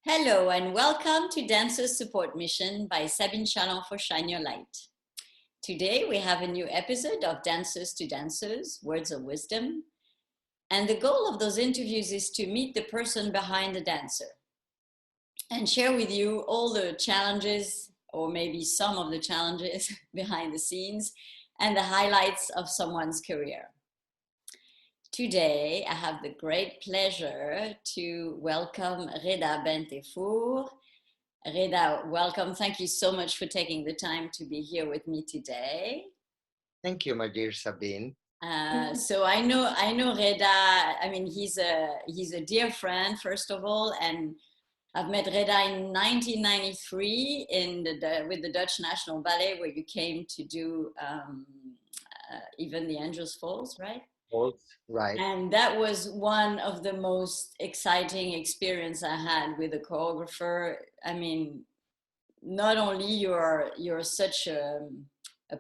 Hello and welcome to Dancers Support Mission by Sabine for Shine Your Light. Today we have a new episode of Dancers to Dancers, Words of Wisdom. And the goal of those interviews is to meet the person behind the dancer and share with you all the challenges, or maybe some of the challenges behind the scenes, and the highlights of someone's career. Today, I have the great pleasure to welcome Redha Benteifour. Redha, welcome. Thank you so much for taking the time to be here with me today. Thank you, my dear Sabine. So I know Redha. I mean, he's a dear friend, first of all, and I've met Redha in 1993 with the Dutch National Ballet, where you came to do even the Angels Falls, right? Right. And that was one of the most exciting experience I had with a choreographer. I mean, not only you're such a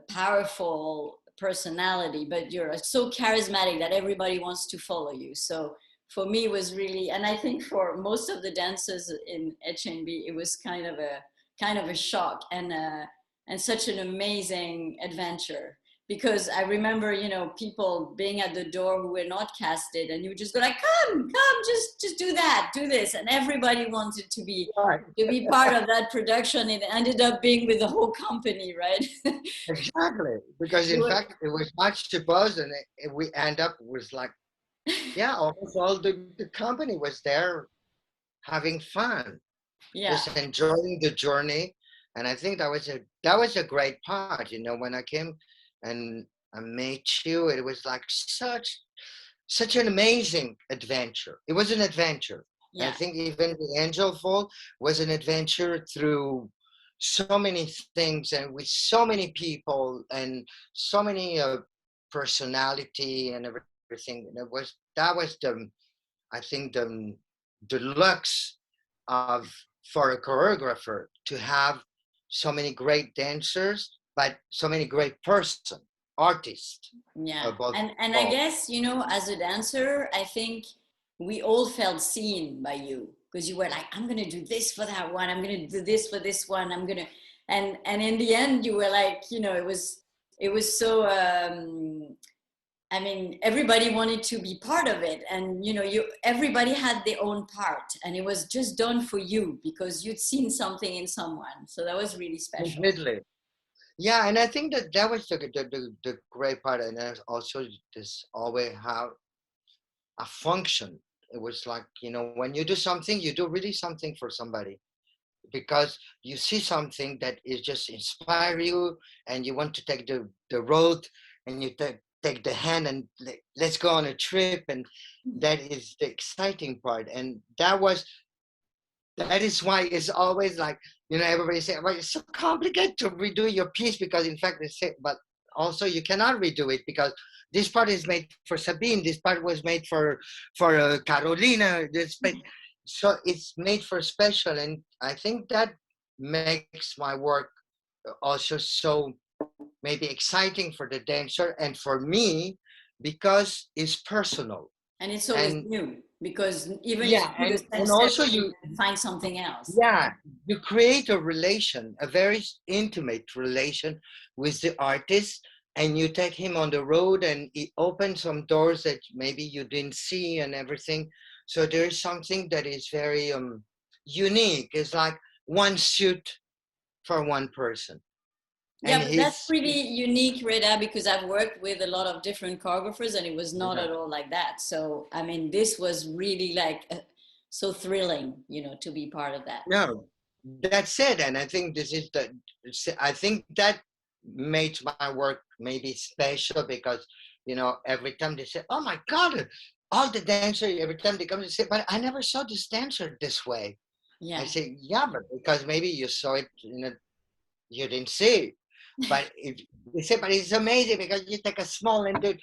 powerful personality, but you're so charismatic that everybody wants to follow you. So for me, it was really, and I think for most of the dancers in HNB, it was kind of a shock and such an amazing adventure. Because I remember, people being at the door who were not casted, and you just go like, come, just do that, do this. And everybody wanted to be part of that production. It ended up being with the whole company, right? Exactly. Because in fact, it was not supposed, and we end up with like, yeah, almost all the company was there having fun, just enjoying the journey. And I think that was a great part, when I came and I met you, it was like such an amazing adventure. It was an adventure. Yeah. I think even the Angel Fall was an adventure through so many things and with so many people and so many personality and everything. And that was I think the lux of for a choreographer to have so many great dancers, but so many great artists. Yeah, and I guess, as a dancer, I think we all felt seen by you, because you were like, I'm going to do this for that one. I'm going to do this for this one. I'm going to, and in the end, you were like, it was so, I mean, everybody wanted to be part of it. And, everybody had their own part, and it was just done for you because you'd seen something in someone. So that was really special. Completely. Yeah, and I think that was the great part, and also this always how a function. It was like, when you do something, you do really something for somebody, because you see something that is just inspire you, and you want to take the road, and you take the hand and let's go on a trip, and that is the exciting part, and that is why it's always like, everybody say, well, it's so complicated to redo your piece, because in fact they say, but also you cannot redo it, because this part is made for Sabine, this part was made for Carolina, so it's made for special, and I think that makes my work also so maybe exciting for the dancer and for me, because it's personal. And it's always new, because even if you do the same also you find something else. Yeah, you create a very intimate relation with the artist, and you take him on the road, and it opens some doors that maybe you didn't see and everything. So there's something that is very unique. It's like one suit for one person. Yeah, but that's pretty unique, Redha, because I've worked with a lot of different choreographers, and it was not at all like that. So, I mean, this was really like so thrilling, to be part of that. No, that's it. And I think I think that made my work maybe special, because, every time they say, oh my God, all the dancers, every time they come to say, but I never saw this dancer this way. Yeah. I say, yeah, but because maybe you saw it, you didn't see it. But they say, but it's amazing, because you take a small and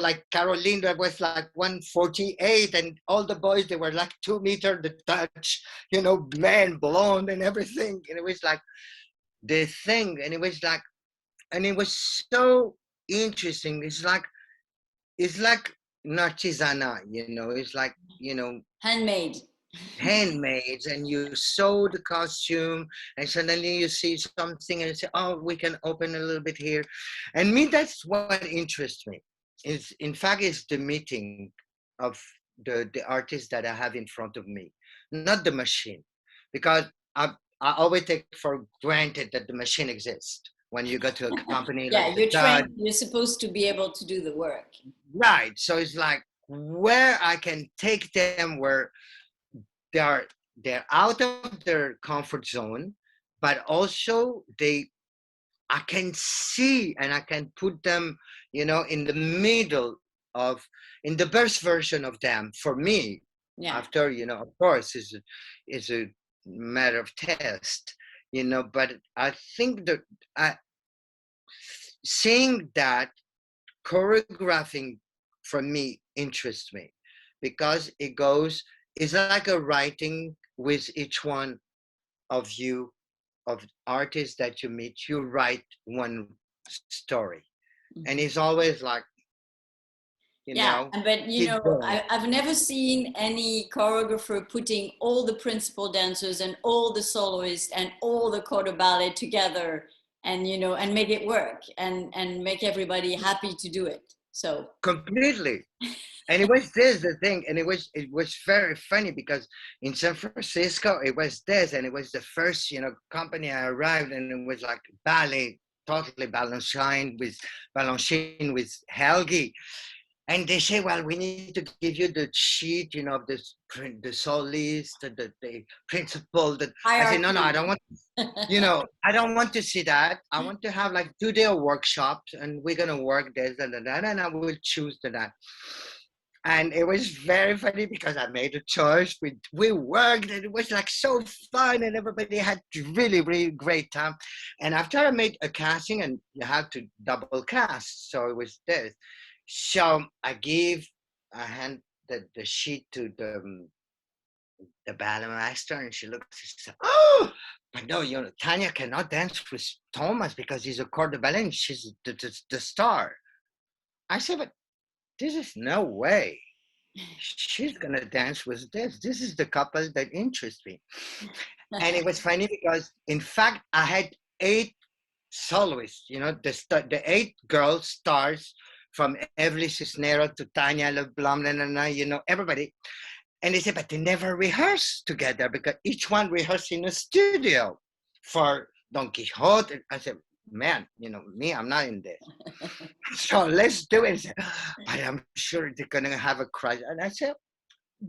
like Caroline, that was like 148, and all the boys, they were like 2 meters, the touch, man, blonde and everything. And it was like the thing, and it was like, and it was so interesting. It's like artisanal, it's like, handmade. handmaids, and you sew the costume, and suddenly you see something and you say, oh, we can open a little bit here. And me, that's what interests me. Is in fact is the meeting of the artist that I have in front of me, not the machine, because I always take for granted that the machine exists when you go to a company Yeah, like the you're Dud. trained, you're supposed to be able to do the work. Right. So it's like where I can take them where they are they're out of their comfort zone, but also I can see and I can put them, in the middle of in the best version of them for me. Yeah. After, of course, is a matter of test, but I think that I seeing that choreographing for me interests me because it's like a writing with each one of you, of artists that you meet. You write one story, and it's always like, Yeah, but keep going. I've never seen any choreographer putting all the principal dancers and all the soloists and all the corps de ballet together and and make it work and make everybody happy to do it. So Completely. And it was this the thing, and it was very funny because in San Francisco it was this, and it was the first company I arrived, and it was like ballet, totally balancing with Helgi. And they say, well, we need to give you the sheet, of the soloist, the principal. That I say, no, I don't want, I don't want to see that. I want to have like 2 day workshops, and we're gonna work this and that, and I will choose that. And it was very funny because I made a choice. We worked, and it was like so fun, and everybody had really, really great time. And after I made a casting, and you have to double cast, so it was this. So I hand the sheet to the ballet master, and she looks, she said, oh, but no, Tania cannot dance with Thomas because he's a corps de ballet, and she's the star. I said, but this is no way. She's gonna dance with this. This is the couple that interests me. And it was funny because, in fact, I had 8 soloists. The 8 girls stars from Evelyn Cisneros to Tania LeBlanc, everybody. And they said, but they never rehearsed together because each one rehearsed in a studio for Don Quixote. I said, man, me, I'm not in this. So let's do it. But I'm sure they're going to have a crush. And I said,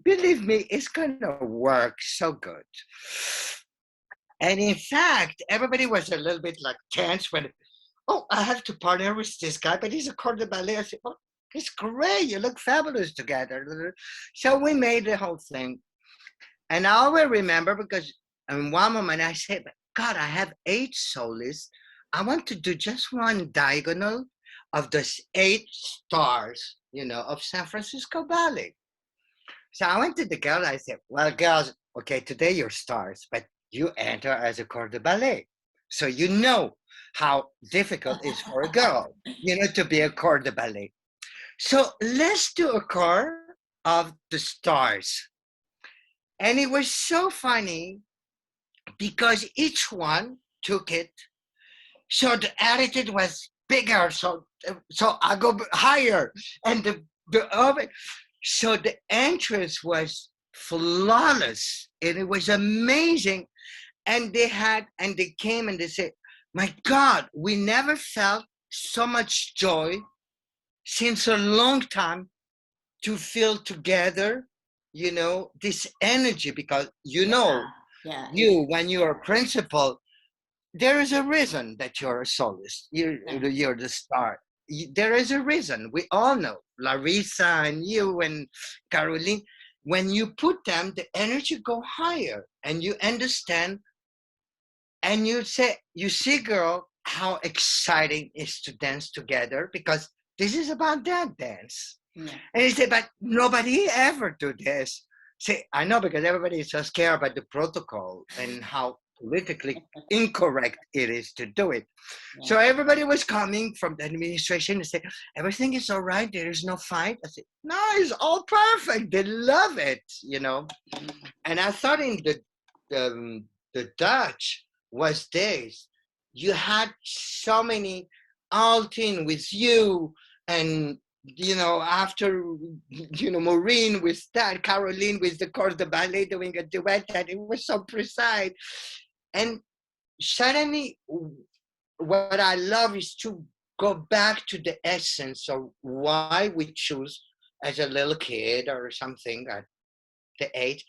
believe me, it's going to work so good. And in fact, everybody was a little bit like tense when, oh, I have to partner with this guy, but he's a corps de ballet. I said, oh, it's great. You look fabulous together. So we made the whole thing. And I always remember because in one moment I said, God, I have 8 solists. I want to do just one diagonal of those 8 stars, of San Francisco Ballet. So I went to the girl. I said, well, girls, okay, today you're stars, but you enter as a corps de ballet. So you know how difficult it is for a girl, to be a corps de ballet. So let's do a corps of the stars. And it was so funny because each one took it. So the attitude was bigger. So I go higher. And so the entrance was flawless. And it was amazing. And they came and they said, my God, we never felt so much joy since a long time to feel together, this energy, because when you're a principal, there is a reason that you're a soloist. You're the star. There is a reason. We all know. Larissa and you and Caroline, when you put them, the energy go higher, and you understand, and you see, girl, how exciting it is to dance together, because this is about that dance. Yeah. And he said, but nobody ever do this. Say, I know, because everybody is so scared about the protocol and how politically incorrect it is to do it. Yeah. So everybody was coming from the administration and say, everything is all right, there is no fight. I said, no, it's all perfect. They love it, And I thought in the Dutch was this. You had so many Altin with you, and after Maureen with that, Caroline with the course de ballet doing a duet, that it was so precise. And suddenly, what I love is to go back to the essence of why we choose as a little kid or something at the age.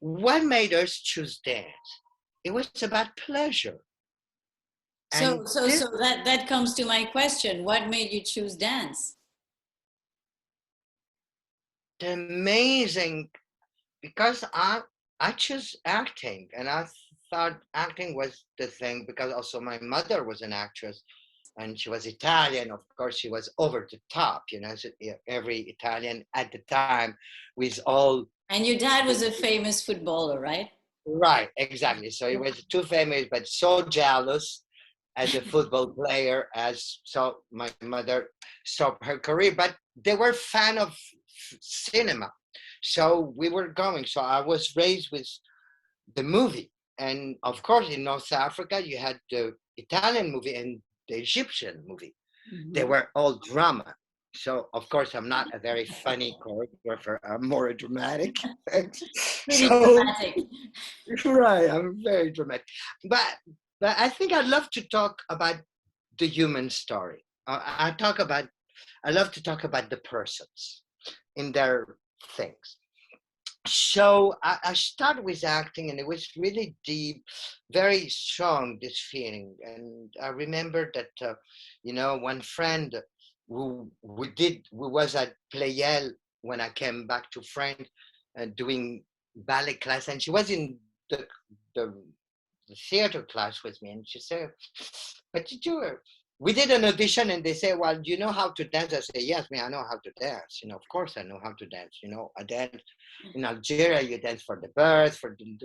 What made us choose dance? It was about pleasure. So that comes to my question. What made you choose dance? The amazing, because I chose acting, and I thought acting was the thing, because also my mother was an actress, and she was Italian. Of course, she was over the top, so every Italian at the time with all. And your dad was a famous footballer, right? Right, exactly. So he was too famous, but so jealous as a football player, so my mother stopped her career. But they were fan of cinema, so we were going. So I was raised with the movie, and of course in North Africa you had the Italian movie and the Egyptian movie. Mm-hmm. They were all drama. So of course I'm not a very funny choreographer. I'm more dramatic. Dramatic. Right, I'm very dramatic. But I think I'd love to talk about the human story. I love to talk about the persons in their things. So I started with acting, and it was really deep, very strong, this feeling. And I remember that, one friend who was at Playel when I came back to France, doing ballet class, and she was in the theater class with me, and she said, "But we did an audition, and they say, well, do you know how to dance?" I say, yes, I know how to dance. Of course I know how to dance. I dance in Algeria. You dance for the birth, for the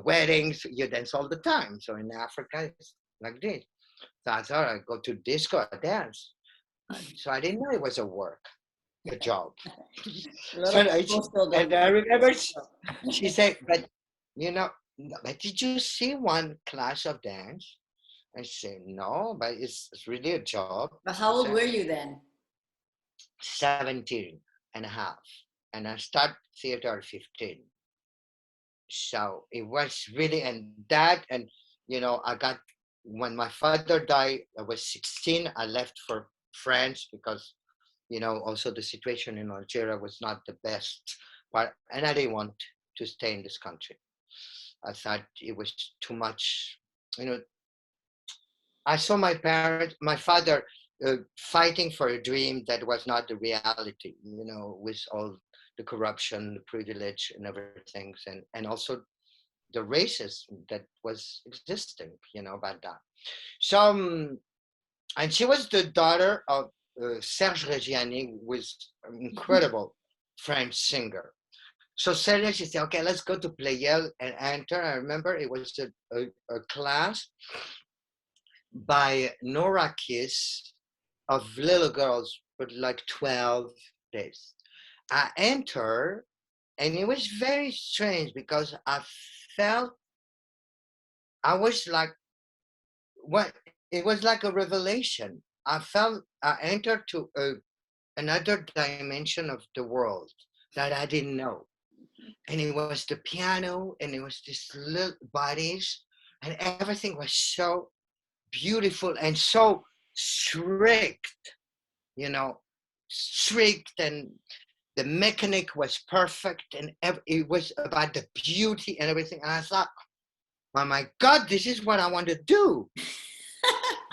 weddings. You dance all the time. So in Africa, it's like this. So I thought I'd go to disco, I dance. So I didn't know it was a job. And I remember she said, but but did you see one class of dance? I said, no, but it's really a job. But how old were you then? 17 and a half. And I started theater at 15. So it was really, and when my father died, I was 16. I left for France because, also the situation in Algeria was not the best part. And I didn't want to stay in this country. I thought it was too much, I saw my father fighting for a dream that was not the reality, with all the corruption, the privilege and everything, and also the racism that was existing, about that. So, and she was the daughter of Serge Reggiani, who was an incredible French singer. So Serge, she said, okay, let's go to Playel and enter. I remember it was a class by Nora Kiss of little girls with like 12 days. I entered, and it was very strange because I felt I was like, what? It was like a revelation. I entered to another dimension of the world that I didn't know. And it was the piano, and it was these little bodies, and everything was so beautiful and so strict, strict, and the mechanic was perfect, and it was about the beauty and everything. And I thought, oh my God, this is what I want to do.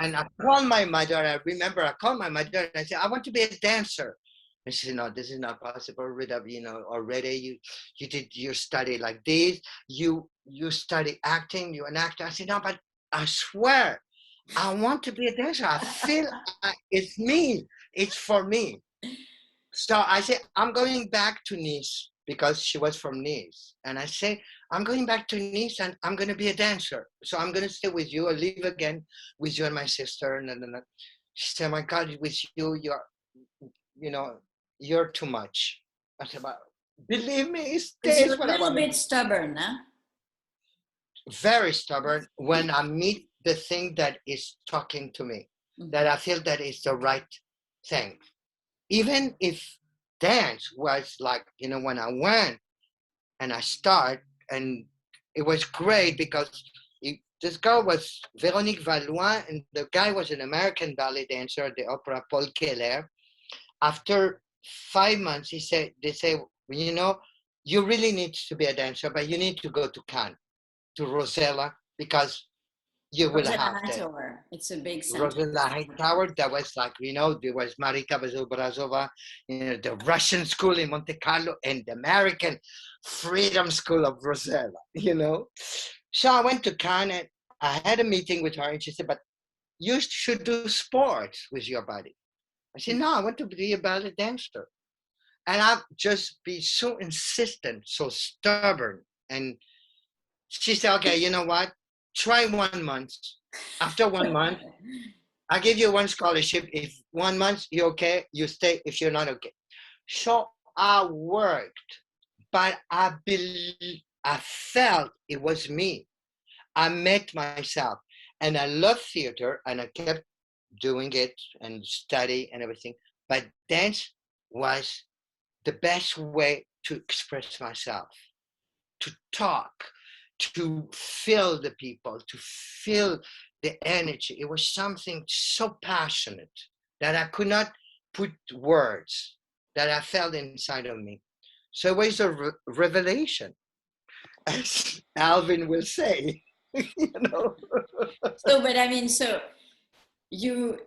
And I called my mother. I remember I called my mother and I said, I want to be a dancer. And she said, no, this is not possible, Redha. Already you study like this. You study acting. You're an actor. I said, no, but I swear, I want to be a dancer. I feel it's me. It's for me. So I said, I'm going back to Nice because she was from Nice. And I say, I'm going back to Nice and I'm going to be a dancer. So I'm going to stay with you. I'll live again with you and my sister. And she said, my God, with you, you're too much. I said, Believe me, it's Because you're this a what I little want to bit do. stubborn, huh? Very stubborn when I meet the thing that is talking to me, that I feel that is the right thing. Even if dance was like, when I went and I start, and it was great because this girl was Véronique Valois, and the guy was an American ballet dancer at the opera, Paul Keller. After 5 months, they say, you really need to be a dancer, but you need to go to Cannes, to Rosella, because you will Rosella have that. HIGHTOWER. It's a big center. Rosella HIGHTOWER, that was like, there was Marika Bezobrazova, the Russian school in Monte Carlo, and the American Freedom School of Rosella, So I went to Cannes, and I had a meeting with her, and she said, but you should do sports with your body. I said, no, I want to be a ballet dancer. And I've just be so insistent, so stubborn. And she said, okay, you know what? Try 1 month. After 1 month, I give you one scholarship. If 1 month you're okay, you stay. If you're not okay. So I worked, but I felt it was me. I met myself, and I love theater, and I kept doing it and study and everything. But dance was the best way to express myself, to talk, to feel the people, to feel the energy. It was something so passionate that I could not put words, that I felt inside of me. So it was a revelation, as Alvin will say. So, but I mean, so you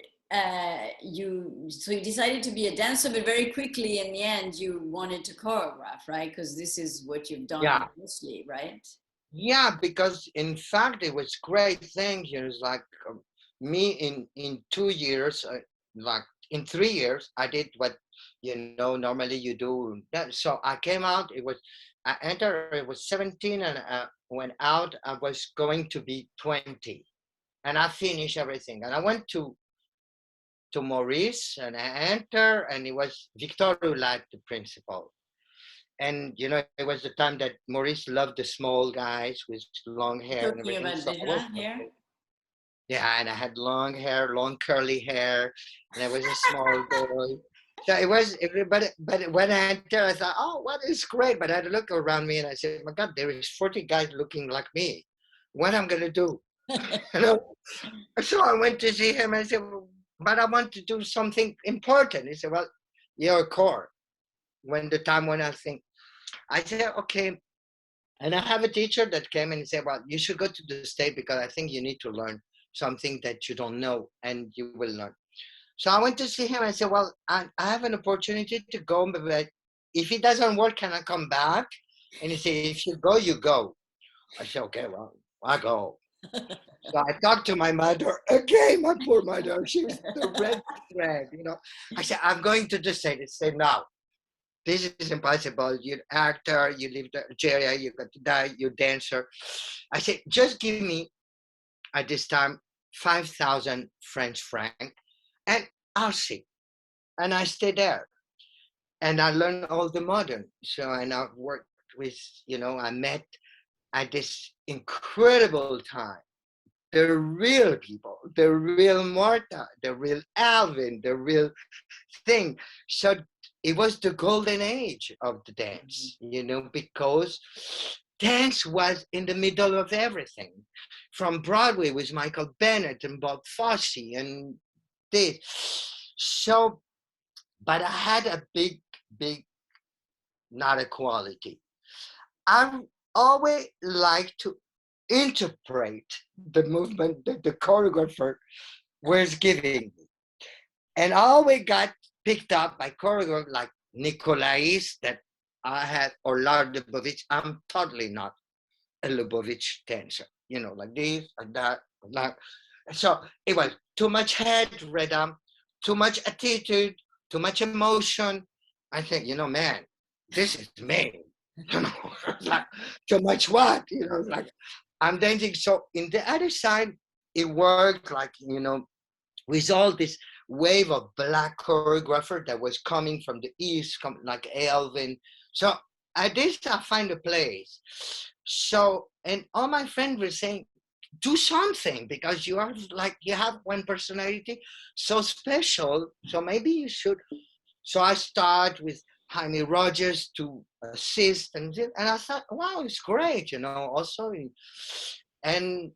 you decided to be a dancer, but very quickly in the end you wanted to choreograph, right? Because this is what you've done Yeah. mostly, right? Yeah, because in fact it was great thing. It's like me in 2 years, like in 3 years, I did what normally you do. So I came out. I entered. It was 17, and went out. I was going to be 20, and I finished everything. And I went to Maurice, and I entered, and it was Victor who liked the principal. And it was the time that Maurice loved the small guys with long hair and Talking everything. about So Redha here. yeah, and I had long hair, long curly hair, and I was a small boy. So it was everybody. But when I entered, I thought, oh, what is great. But I had to look around me, and I said, my God, there is 40 guys looking like me. What am I gonna do? So I went to see him. And I said, well, but I want to do something important. He said, well, you're a core. When I think, I said, okay. And I have a teacher that came and said, well, you should go to the state because I think you need to learn something that you don't know, and you will learn. So I went to see him. I said, well, I have an opportunity to go, but if it doesn't work, can I come back? And he said, if you go, you go. I said, okay, well, I go. So I talked to my mother. Okay, my poor mother. She was the red thread, I said, I'm going to the state. He said, no. This is impossible. You're an actor, you live in Nigeria, you got to die, you're a dancer. I said, just give me, at this time, 5,000 French francs, and I'll see. And I stayed there. And I learned all the modern. So, and I worked with, I met at this incredible time, the real people, the real Martha, the real Alvin, the real thing. So it was the golden age of the dance, because dance was in the middle of everything. From Broadway with Michael Bennett and Bob Fosse and this. So, but I had a big, not a quality. I always like to interpret the movement that the choreographer was giving me. And I always got picked up by choreographers like Nicolais that I had, or Lar Lubovitch. I'm totally not a Lubovitch dancer, like this, like that, like that. So it was too much head rhythm, too much attitude, too much emotion. I think, man, this is me. Like, too much what? Like I'm dancing. So in the other side, it worked like, with all this wave of black choreographer that was coming from the East, like Alvin. So at least I find a place. So, and all my friends were saying, do something, because you are like, you have one personality so special. So maybe you should. So I start with Jaime Rogers to assist, and I thought, wow, it's great, you know, also. And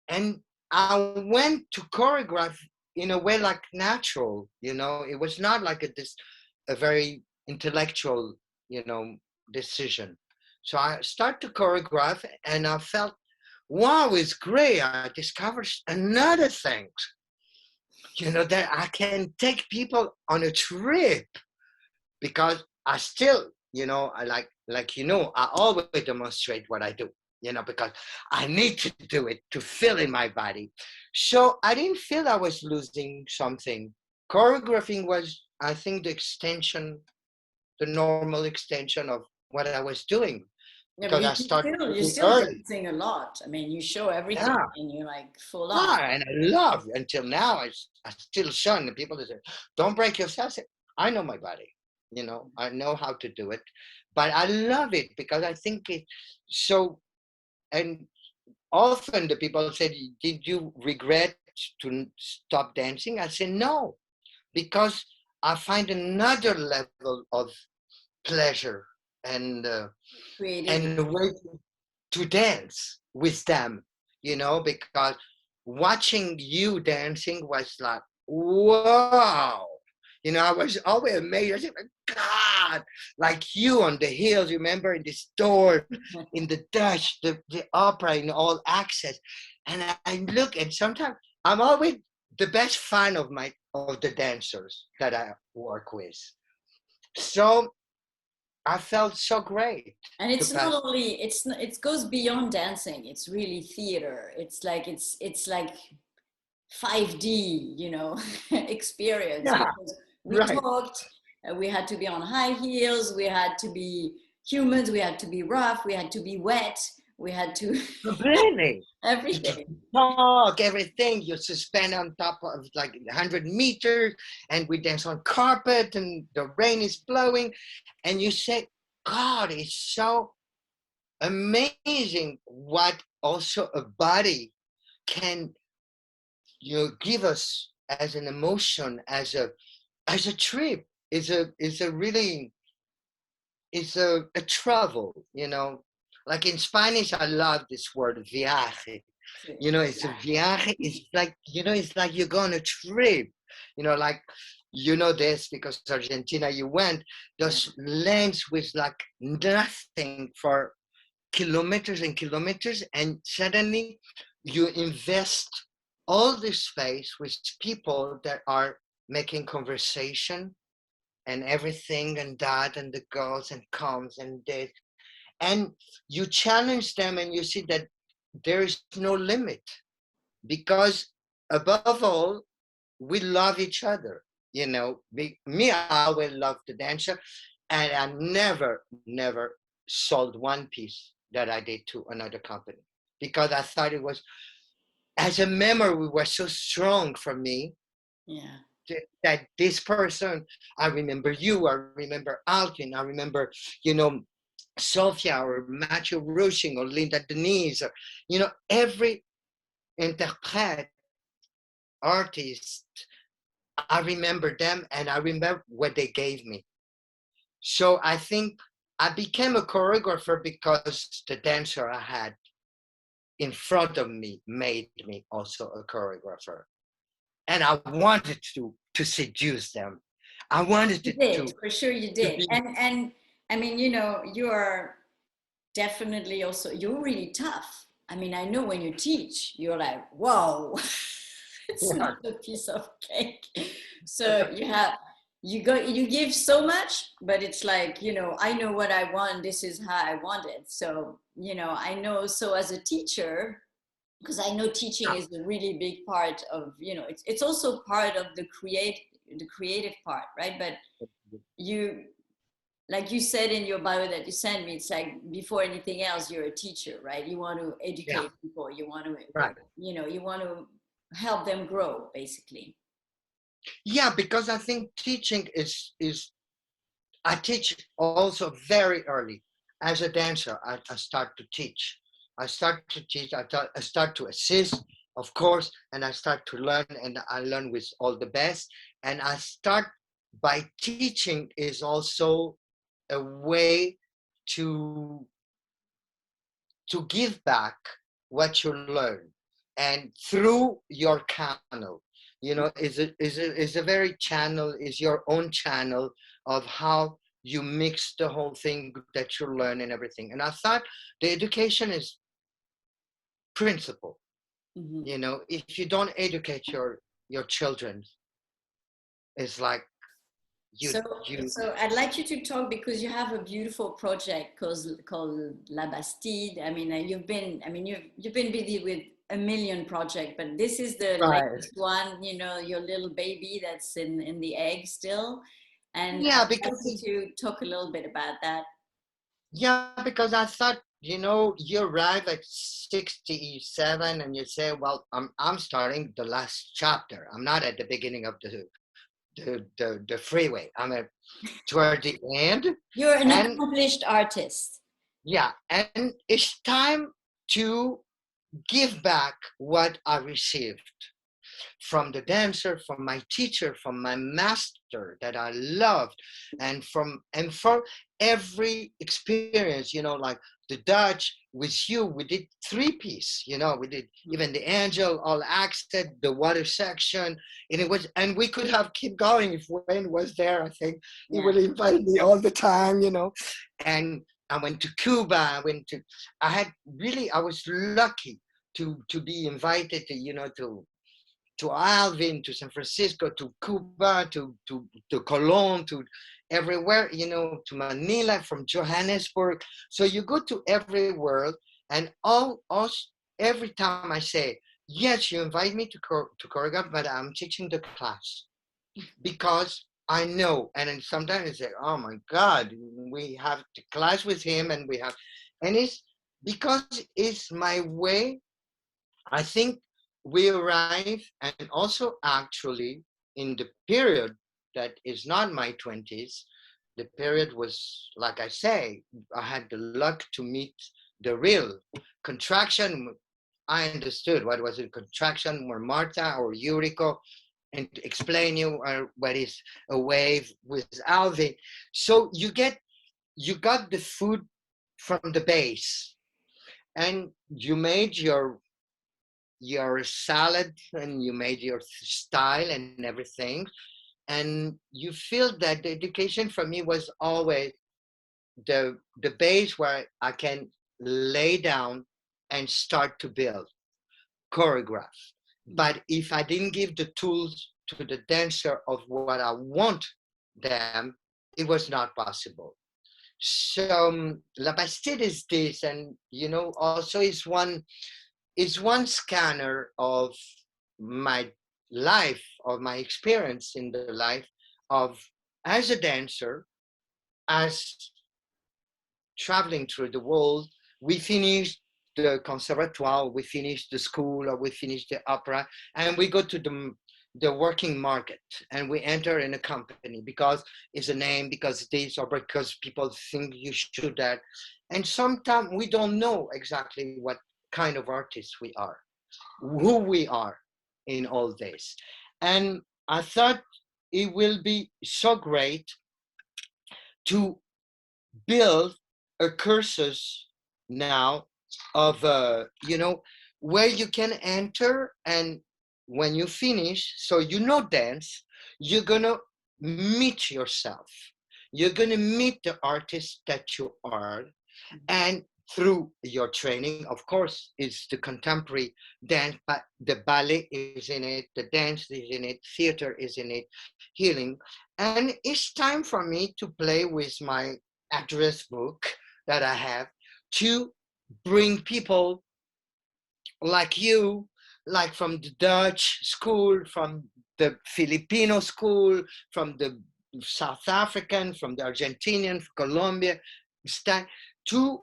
and I went to choreograph in a way like natural, you know. It was not like a very intellectual, you know, decision. So I start to choreograph, and I felt, wow, it's great. I discovered another thing, you know, that I can take people on a trip, because I still, you know, I like, you know, I always demonstrate what I do, you know, because I need to do it to feel in my body. So I didn't feel I was losing something. Choreographing was, I think, the extension, the normal extension of what I was doing, Yeah, but because I started you're really still early. dancing a lot. I mean, you show everything Yeah. and you're like full on. Yeah, and I love, until now, I still shun the people that say, don't break yourself. I say, I know my body, you know, I know how to do it, but I love it because I think it so. And often the people say, did you regret to stop dancing? I say, no, because I find another level of pleasure and Creative. and a way to dance with them, you know, because watching you dancing was like, wow. You know, I was always amazed. I said, God, like you on the hills, remember, in the store, in the Dutch, the opera in all access. And I look, and sometimes I'm always the best fan of the dancers that I work with. So I felt so great And to it's pass. not only it goes beyond dancing. It's really theater. It's like 5D, you know, experience, Yeah, because we right. talked, we had to be on high heels, we had to be humans, we had to be rough, we had to be wet, we had to Completely. To everything. talk, everything. You suspend on top of like 100 meters, and we dance on carpet, and the rain is blowing. And you say, God, it's so amazing what also a body can, you know, give us as an emotion, as a trip. It's a really, it's a travel, you know. Like in Spanish, I love this word, viaje. You know, it's a viaje. It's like, you know, it's like you're going on a trip. You know, like, you know this because Argentina you went, Yeah. those lanes with like nothing for kilometers and kilometers, and suddenly you invest all this space with people that are making conversation and everything, and that, and the goes and comes and this, and you challenge them, and you see that there is no limit, because above all, we love each other, you know. Me, I always loved the dancer, and I never sold one piece that I did to another company, because I thought it was, as a memory, was so strong for me, Yeah. that this person, I remember you, I remember Alvin, I remember, you know, Sofia or Matthew Rushing or Linda Denise, or, you know, every interprete, artist, I remember them, and I remember what they gave me. So I think I became a choreographer because the dancer I had in front of me made me also a choreographer. And I wanted to seduce them. I wanted You it did, for sure you to did. be, And I mean, you know, you are definitely also, you're really tough. I mean, I know when you teach, you're like, whoa, it's yeah, not a piece of cake. So you give so much, but it's like, you know, I know what I want, this is how I want it. So, you know, I know, so as a teacher, because I know teaching is a really big part of, you know, it's also part of the creative part, right? But you, like you said in your bio that you sent me, it's like before anything else, you're a teacher, right? You want to yeah, educate people, you want to, right. you know, you want to help them grow, basically. Yeah, because I think teaching is I teach also very early. As a dancer, I start to teach. I start to teach, I start to assist, of course, and I start to learn, and I learn with all the best. And I start by teaching is also a way to give back what you learn, and through your channel, is a very channel, is your own channel of how you mix the whole thing that you learn and everything. And I thought the education is principle. If you don't educate your children, it's like So, so I'd like you to talk, because you have a beautiful project called La Bastide. I mean, you've been busy with a million projects, but this is the latest one. Your little baby that's in the egg still, and Yeah, I'd like because you to talk a little bit about that. yeah, because I thought, you arrive at 67 and you say, well, I'm starting the last chapter. I'm not at the beginning of the freeway. I'm toward the end. You're an And accomplished artist. yeah, and it's time to give back what I received from the dancer, from my teacher, from my master that I loved, and for every experience, like the Dutch with you, we did 3-piece, we did even the angel, all accent, the water section, and we could have keep going if Wayne was there. I think he would invite me all the time, and I went to Cuba. I was lucky to be invited to Alvin, to San Francisco, to Cuba, to Cologne, to everywhere, to Manila, from Johannesburg. So you go to every world, and every time I say, yes, you invite me to choreograph, but I'm teaching the class, because I know. And then sometimes I say, oh my God, we have the class with him, and it's because it's my way. I think we arrive, and also actually in the period that is not my 20s, the period was, like I say, I had the luck to meet the real contraction. I understood what was a contraction, or Marta or Eurico, and to explain you what is a wave with Alvin. So you got the food from the base, and you made your salad, and you made your style and everything, and you feel that the education for me was always the base where I can lay down and start to build, choreograph. But if I didn't give the tools to the dancer of what I want them, it was not possible. So La Bastide is this, and also is one scanner of my life, of my experience in the life of as a dancer, as traveling through the world. We finished the conservatoire, we finished the school, or we finished the opera, and we go to the working market, and we enter in a company because it's a name, because this, or because people think you should that. And sometimes we don't know exactly what kind of artists we are, who we are in all this. And I thought it will be so great to build a cursus now of, where you can enter, and when you finish, so dance, you're gonna meet yourself. You're gonna meet the artist that you are, and through your training, of course, it's the contemporary dance, but the ballet is in it, the dance is in it, theater is in it, healing. And it's time for me to play with my address book that I have, to bring people like you, like from the Dutch school, from the Filipino school, from the South African, from the Argentinian, Colombia, to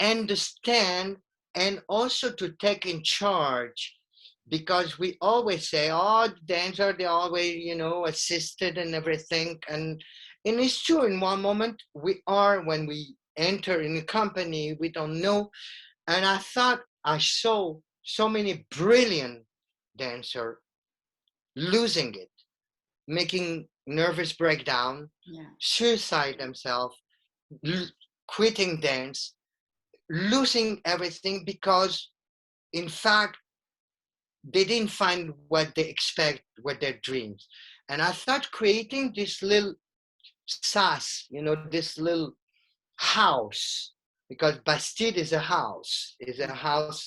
understand, and also to take in charge, because we always say, oh, the dancer, they always, assisted and everything. And And it's true, in one moment we are, when we enter in a company, we don't know. And I thought I saw so many brilliant dancers losing it, making nervous breakdown, suicide themselves, quitting dance, losing everything because, in fact, they didn't find what they expect, what their dreams. And I thought creating this little sas, this little house, because Bastide is a house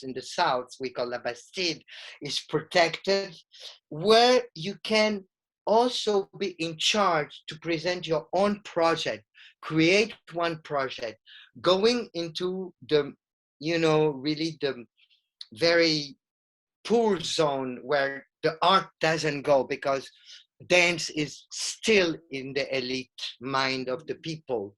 in the south, we call it Bastide, is protected, where you can also be in charge to present your own project, create one project, going into the, really the very poor zone where the art doesn't go, because dance is still in the elite mind of the people.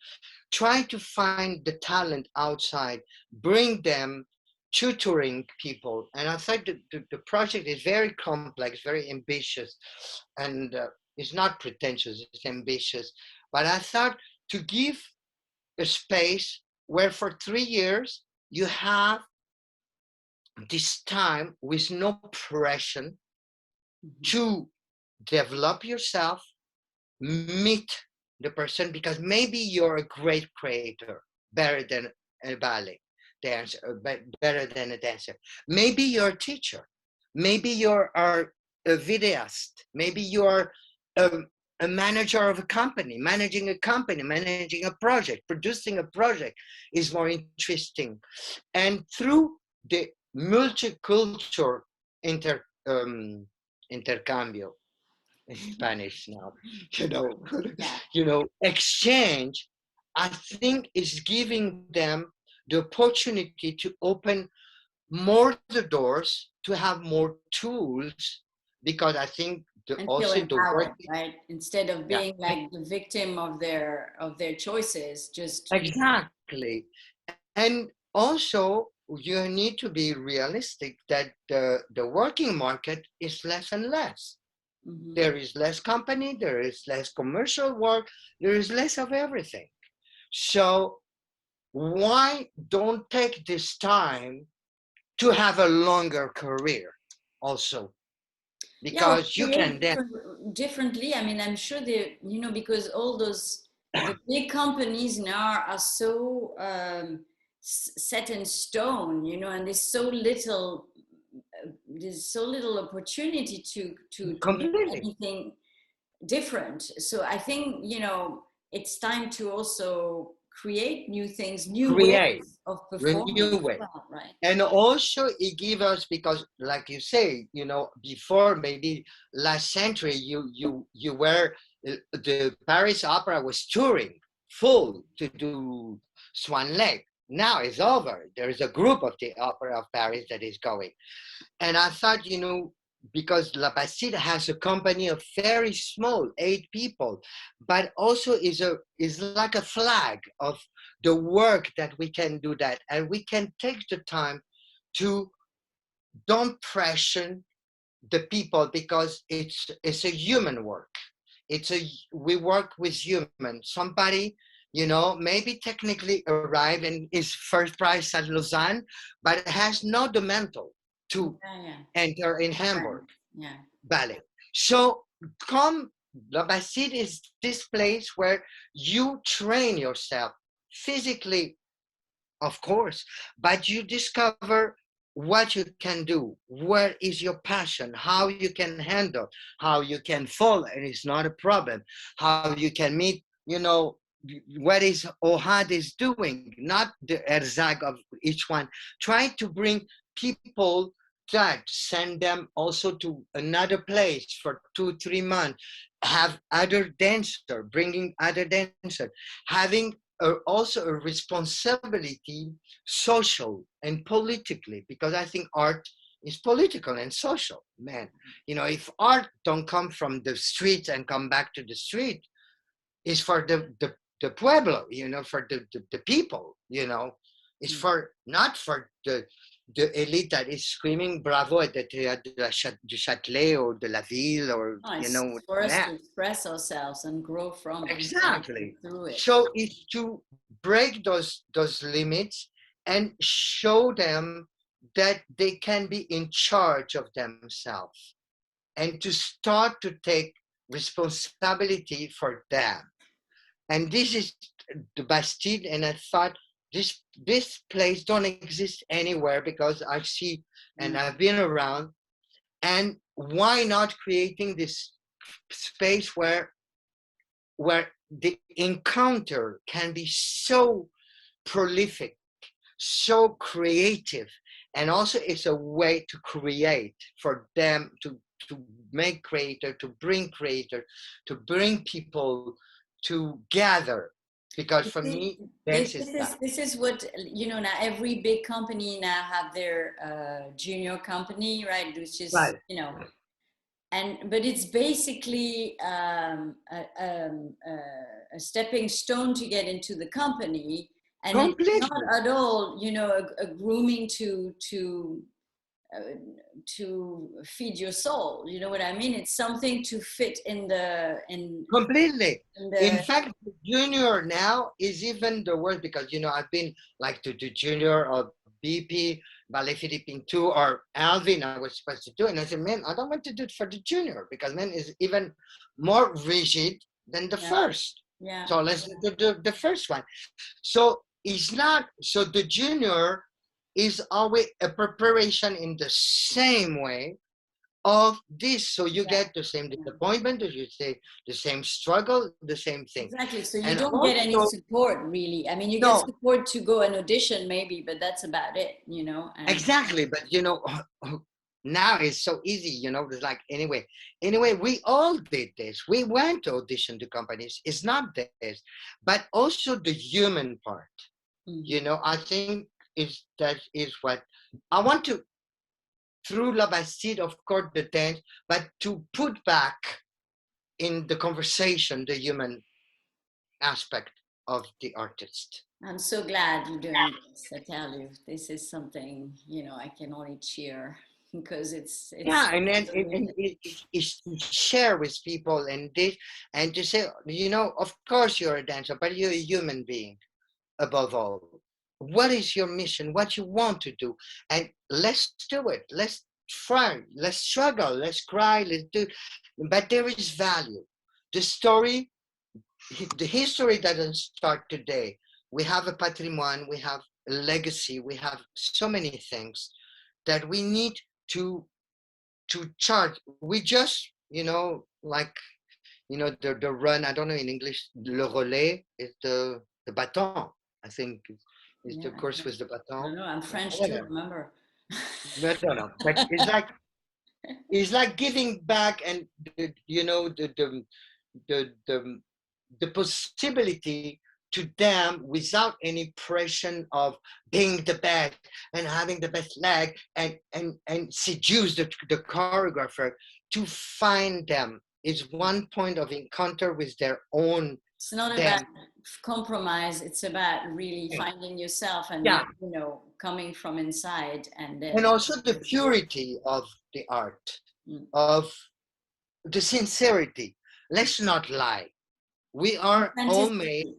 Try to find the talent outside, bring them, tutoring people. And I thought the project is very complex, very ambitious, and it's not pretentious, it's ambitious. But I thought to give a space where for 3 years you have this time with no pressure to develop yourself, meet the person, because maybe you're a great creator, better than a ballet dancer, better than a dancer. Maybe you're a teacher. Maybe you're a videoist. Maybe you're a manager of a company, managing a project, producing a project is more interesting. And through the multicultural intercambio, in Spanish now, exchange, I think is giving them the opportunity to open more the doors, to have more tools, because I think and feel empowered, right? Instead of being like the victim of their choices, just exactly. And also, you need to be realistic that the working market is less and less. There is less company, there is less commercial work, there is less of everything. So why don't take this time to have a longer career also? Because you can then differently. I mean, I'm sure they, because all those, the big companies now are so set in stone, and there's so little opportunity to make anything different. So I think, it's time to also create new things, new ways of performing, right? And also it gives us, because like you say, before, maybe last century, you were, the Paris Opera was touring full to do Swan Lake. Now it's over. There is a group of the Opera of Paris that is going. And I thought, because La Bastide has a company of very small, 8 people, but also is like a flag of the work that we can do that. And we can take the time to don't pressure the people, because it's a human work. We work with humans. Somebody, maybe technically arrive and is first prize at Lausanne, but has not the mental to enter in Hamburg ballet. So La Bastide is this place where you train yourself physically, of course, but you discover what you can do, where is your passion, how you can handle, how you can fall, and it's not a problem, how you can meet, what is Ohad is doing, not the erzag of each one. Try to bring people, that send them also to another place for 2-3 months, have other dancer, bringing other dancer, having also a responsibility, social and politically, because I think art is political and social, man. If art don't come from the street and come back to the street, it's for the pueblo, for the people, it's for, not for the the elite that is screaming bravo at the Théâtre du Châtelet or de la Ville, or It's for us to express ourselves and grow from exactly through it. So it's to break those limits and show them that they can be in charge of themselves and to start to take responsibility for them. And this is the Bastille, and I thought this place don't exist anywhere, because I see and I've been around, and why not creating this space where the encounter can be so prolific, so creative, and also it's a way to create for them, to make creator, to bring people to gather. Because for me, dance is that. This is what, you know, now every big company now have their junior company, right? Which is, Right. you know, but it's basically a stepping stone to get into the company, and Completely. It's not at all, you know, a grooming to feed your soul. You know what I mean? It's something to fit in completely. In fact, junior now is even the worst, because, you know, I've been like to do junior or BP, Ballet Philippine 2, or Alvin I was supposed to do. And I said, man, I don't want to do it for the junior, because man is even more rigid than the first. Yeah. So let's do the first one. So it's not, so the junior is always a preparation in the same way of this. So you get the same disappointment, you say the same struggle, the same thing. Exactly. So you don't get any support, really. I mean, you get support to go and audition maybe, but that's about it, you know. Exactly. But, you know, now it's so easy, you know, it's like, anyway, we all did this. We went to audition to companies. It's not this, but also the human part. You know, I think that is what I want to, through La Bastille, of course, the dance, but to put back in the conversation the human aspect of the artist. I'm so glad you're doing this. I tell you, this is something, you know, I can only cheer, because it's yeah, and then it's to share with people, and this, and to say, you know, of course you're a dancer, but you're a human being above all. What is your mission? What you want to do? And let's do it. Let's try. Let's struggle. Let's cry. Let's do. But there is value. The story, the history doesn't start today. We have a patrimoine. We have a legacy. We have so many things that we need to charge. We just, you know, like, you know, the run. I don't know in English. Le relais is the bâton. I think. Is the course with the baton? No, I'm French too, remember? No. But it's like giving back, and you know, the possibility to them without any pressure of being the best and having the best leg and seduce the choreographer to find them is one point of encounter with their own. It's not about compromise. It's about really finding yourself and, you know, coming from inside. And also the purity of the art, of the sincerity. Let's not lie. We are all made.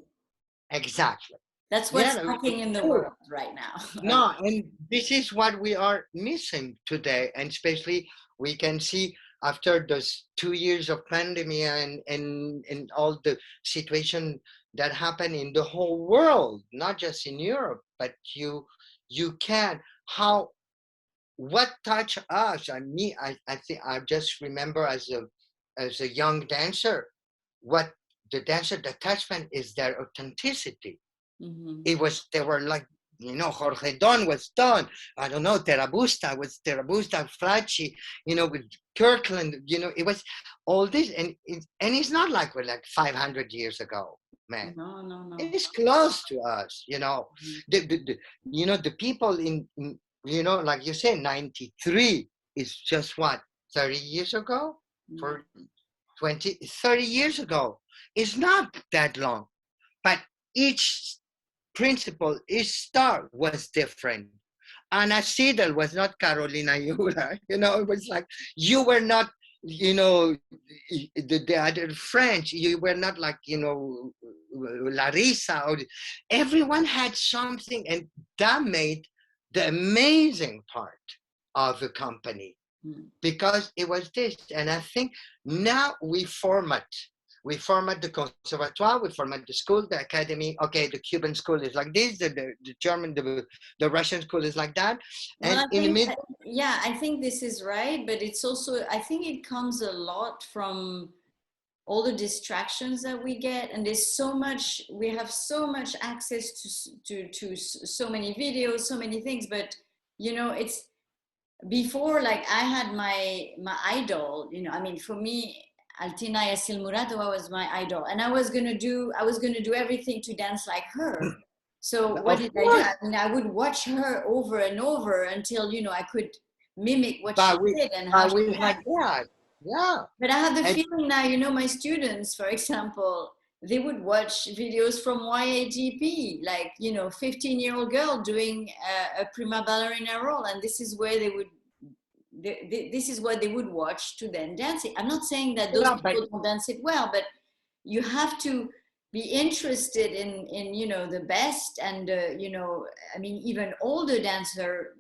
Exactly. That's what's lacking in the world right now. No, and this is what we are missing today. And especially we can see after those 2 years of pandemic and all the situation that happened in the whole world, not just in Europe, but you can, what touched us, and me, I think I just remember as a young dancer, what the dancer attachment is their authenticity. They were like, you know, Jorge Don was Don. I don't know, Terabusta was Terabusta, Fracci, you know, with Kirkland, you know, it was all this. And it's not like we're like 500 years ago, man. No. It's close to us, you know. You know, the people in, you know, like you said, 93 is just what, 30 years ago? For 30 years ago. It's not that long. But each principle, each star was different. Anna Seidel was not Carolina Eula. You know, it was like, you were not, you know, the other French, you were not like, you know, Larissa. Or, everyone had something, and that made the amazing part of the company, because it was this. And I think now we format the conservatoire, we format the school, the academy. Okay, the Cuban school is like this, the German, the Russian school is like that. And Well, in the middle, yeah, I think this is right, but it's also, I think it comes a lot from all the distractions that we get, and there's so much, we have so much access to so many videos, so many things, but you know, it's before, like I had my idol, you know, I mean, for me, Altina Yassil Muratova was my idol, and I was gonna do everything to dance like her. So what of did I do? course, I mean, I would watch her over and over until, you know, I could mimic what she but we, did and how she had danced. that, yeah. But I have the And feeling now, you know, my students, for example, they would watch videos from YAGP, like, you know, 15-year-old girl doing a prima ballerina role, and this is where they would, this is what they would watch to then dance it. I'm not saying that those yeah, but people don't dance it well, but you have to be interested in you know, the best, and you know, I mean, even older dancer.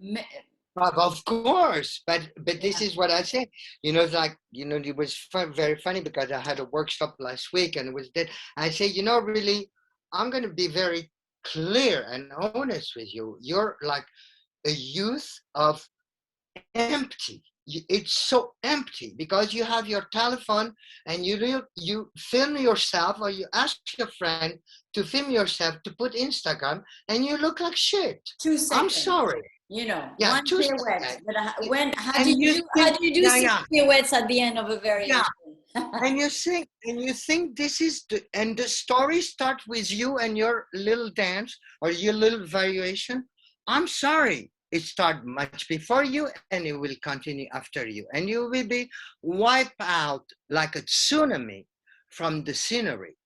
of course, but this Yeah. is what I said. You know, it's like, you know, it was very funny, because I had a workshop last week, and it was that I say, you know, really, I'm going to be very clear and honest with you. You're like a youth of empty. It's so empty, because you have your telephone, and you film yourself, or you ask your friend to film yourself to put Instagram, and you look like shit. 2 seconds. I'm sorry. You know, Yeah, one two pirouette. seconds. But how do And you you do think, yeah, six yeah, pirouettes at the end of a variation? yeah. And you think this is and the story starts with you and your little dance or your little variation. I'm sorry, it started much before you, and it will continue after you, and you will be wiped out like a tsunami from the scenery.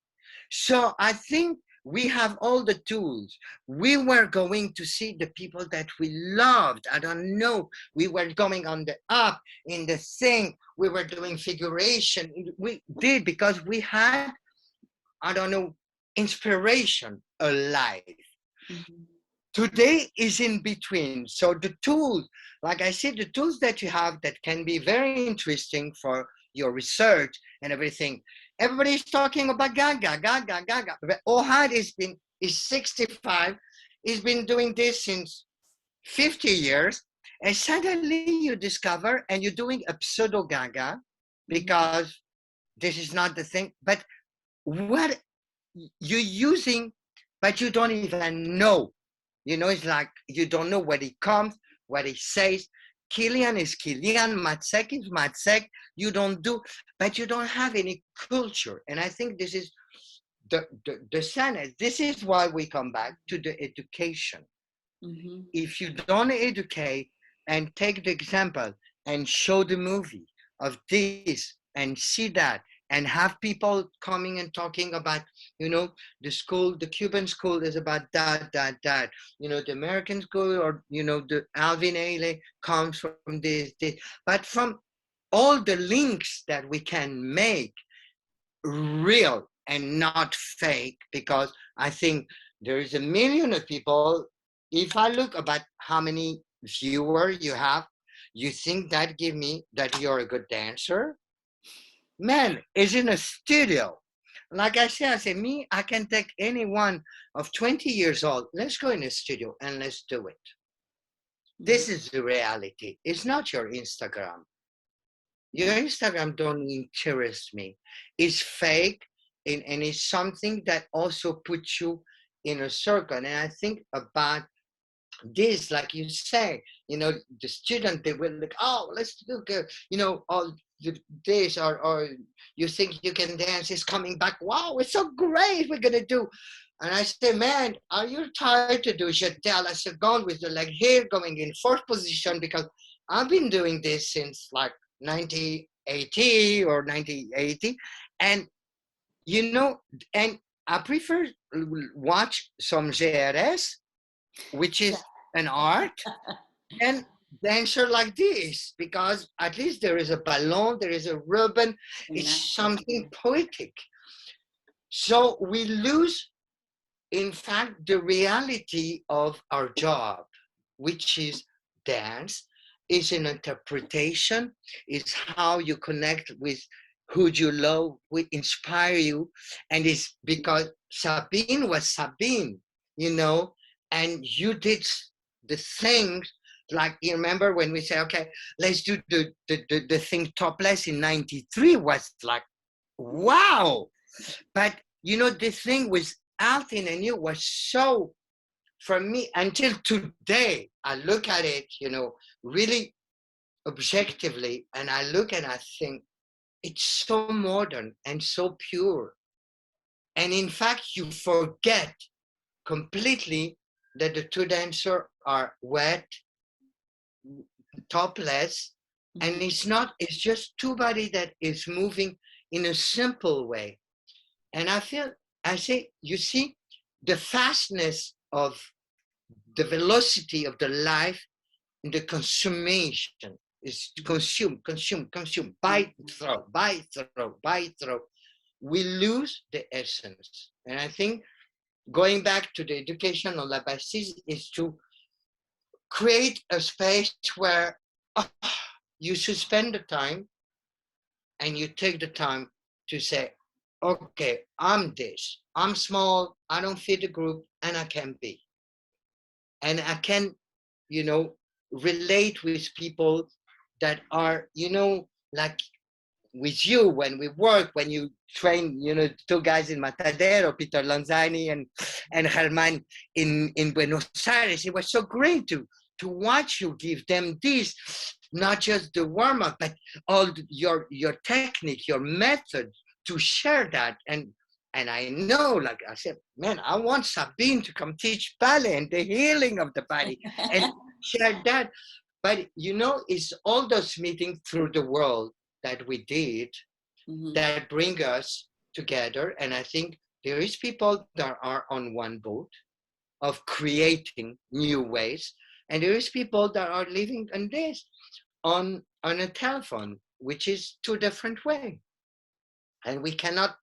So I think we have all the tools. We were going to see the people that we loved. I don't know. We were going on the up in the thing. We were doing figuration. We did, because we had, I don't know, inspiration alive. Mhm. Today is in between. So the tools, like I said, the tools that you have that can be very interesting for your research and everything. Everybody's talking about Gaga, Gaga, Gaga. But Ohad is 65. He's been doing this since 50 years. And suddenly you discover, and you're doing a pseudo Gaga, because this is not the thing. But what you're using, but you don't even know. You know, it's like you don't know what he comes, what he says. Kilian is Kilian, Matsek is Matsek. You don't do, but you don't have any culture. And I think this is the sadness. This is why we come back to the education. Mhm. If you don't educate and take the example and show the movie of this and see that, and have people coming and talking about, you know, the school, the Cuban school is about that, you know, the American school, or, you know, the Alvin Ailey comes from this, but from all the links that we can make real and not fake, because I think there is a million of people. If I look about how many viewers you have, you think that give me that you're a good dancer? Man, is in a studio. Like I say, me, I can take anyone of 20 years old. Let's go in a studio and let's do it. This is the reality. It's not your Instagram. Your Instagram don't interest me. It's fake, and it's something that also puts you in a circle. And I think about this, like you say, you know, the student, they will like, oh, let's look, you know, all this, or you think you can dance, is coming back. Wow, it's so great, we're gonna do. And I say, man, are you tired to do jeté la seconde with the leg here going in fourth position? Because I've been doing this since like 1980 or 1980, and you know, and I prefer watch some GRS, which is an art, and dancer like this, because at least there is a balloon, there is a ribbon, it's something poetic. So we lose, in fact, the reality of our job, which is dance, is an interpretation, is how you connect with who you love, who inspire you. And it's because Sabine was Sabine, you know, and you did the things like, you remember when we say, okay, let's do the thing topless in 93 was like, wow. But, you know, the thing with Altin and you was so, for me, until today, I look at it, you know, really objectively, and I look and I think, it's so modern and so pure. And in fact, you forget completely that the two dancers are wet, topless, and it's not, it's just two bodies that is moving in a simple way. And I feel, I say, you see, the fastness of the velocity of the life in the consummation is consume, consume, consume, buy, throw, buy, throw, buy, throw. We lose the essence. And I think going back to the education of La Bastille is to create a space where you suspend the time and you take the time to say, okay, I'm this, I'm small, I don't fit the group, and I can be. And I can, you know, relate with people that are, you know, like with you when we work, when you train, you know, two guys in Matadero, Peter Lanzani and Germán in Buenos Aires. It was so great to watch you give them this, not just the warm-up, but all your technique, your method, to share that. And I know, like I said, man, I want Sabine to come teach ballet and the healing of the body and share that. But, you know, it's all those meetings through the world that we did that bring us together. And I think there is people that are on one boat of creating new ways. And there is people that are living on this, on a telephone, which is two different ways. And we cannot,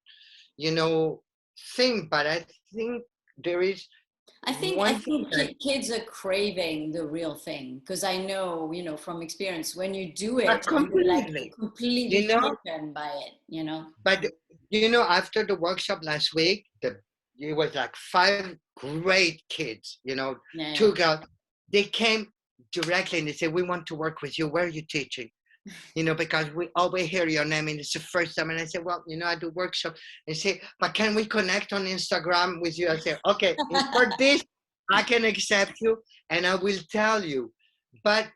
you know, think, but I think there is I think kids are craving the real thing, because I know, you know, from experience, when you do it, you're like completely you know, taken by it, you know. But you know, after the workshop last week, it was like 5 great kids, you know, two girls. They came directly and they said, "We want to work with you. Where are you teaching?" You know, because we always hear your name and it's the first time. And I said, well, you know, I do workshop. They say, but can we connect on Instagram with you? I say, okay, for this, I can accept you and I will tell you. But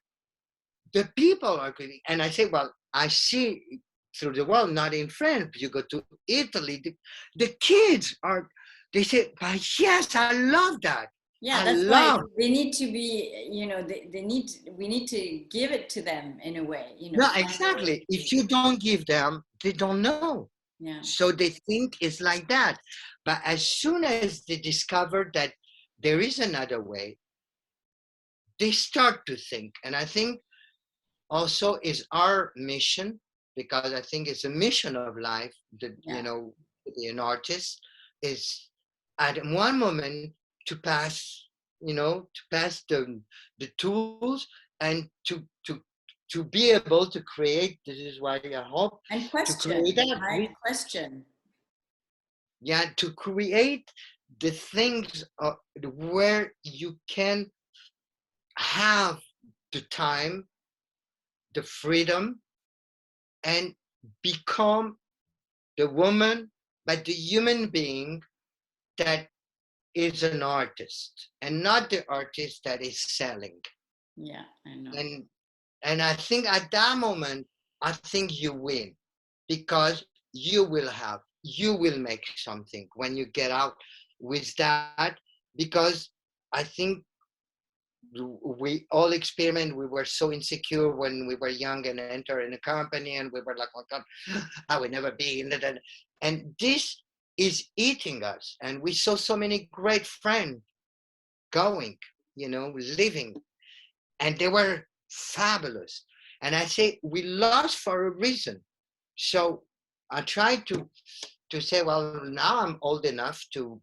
the people are good. And I say, well, I see through the world, not in France. You go to Italy, the kids are, they say, but yes, I love that. Yeah, that's why they need to be, you know, we need to give it to them in a way, you know. No, exactly. If you don't give them, they don't know. Yeah. So they think it's like that. But as soon as they discover that there is another way, they start to think. And I think also is our mission, because I think it's a mission of life that, you know, an artist is at one moment to pass, you know, to pass the tools and to be able to create. This is why I hope and question, to create that, right? Question. Yeah, to create the things where you can have the time, the freedom, and become the woman, but the human being that is an artist and not the artist that is selling. Yeah, I know. And I think at that moment, I think you win, because you will make something when you get out with that, because I think we all experiment. We were so insecure when we were young and enter in a company, and we were like, oh God, I would never be in that. And this is eating us. And we saw so many great friends going, you know, living. and they were fabulous. And I say, we lost for a reason. So I tried to say, well, now I'm old enough to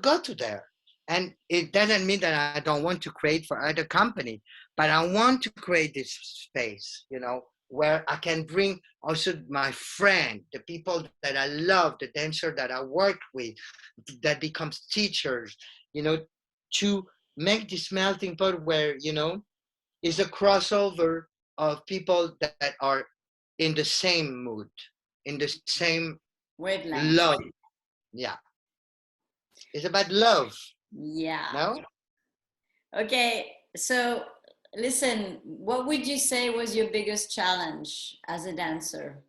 go to there. And it doesn't mean that I don't want to create for other company, but I want to create this space, you know, where I can bring also my friend, the people that I love, the dancer that I work with, that becomes teachers, you know, to make this melting pot where, you know, is a crossover of people that are in the same mood, in the same wavelength. love. Yeah. It's about love. Yeah. No? Okay, so listen, what would you say was your biggest challenge as a dancer?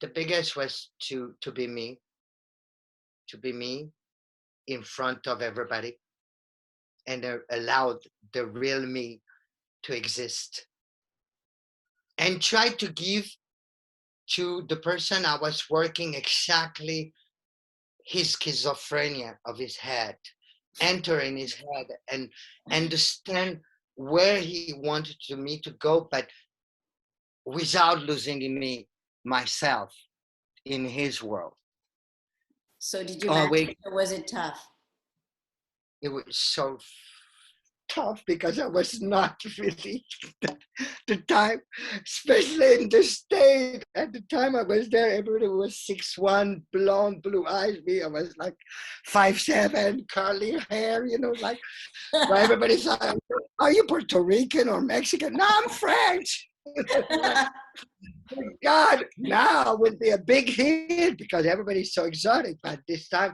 The biggest was to be me, in front of everybody, and allow the real me to exist, and try to give to the person I was working exactly his schizophrenia of his head, enter in his head and understand where he wanted me to go, but without losing me, myself, in his world. So did you manage, or was it tough? It was so tough because I was not really the time, especially in the state. At the time I was there, everybody was 6'1", blonde, blue eyes. Me, I was like 5'7", curly hair, you know, like where everybody thought, are you Puerto Rican or Mexican? No, I'm French. God, now would be a big hit because everybody's so exotic. But this time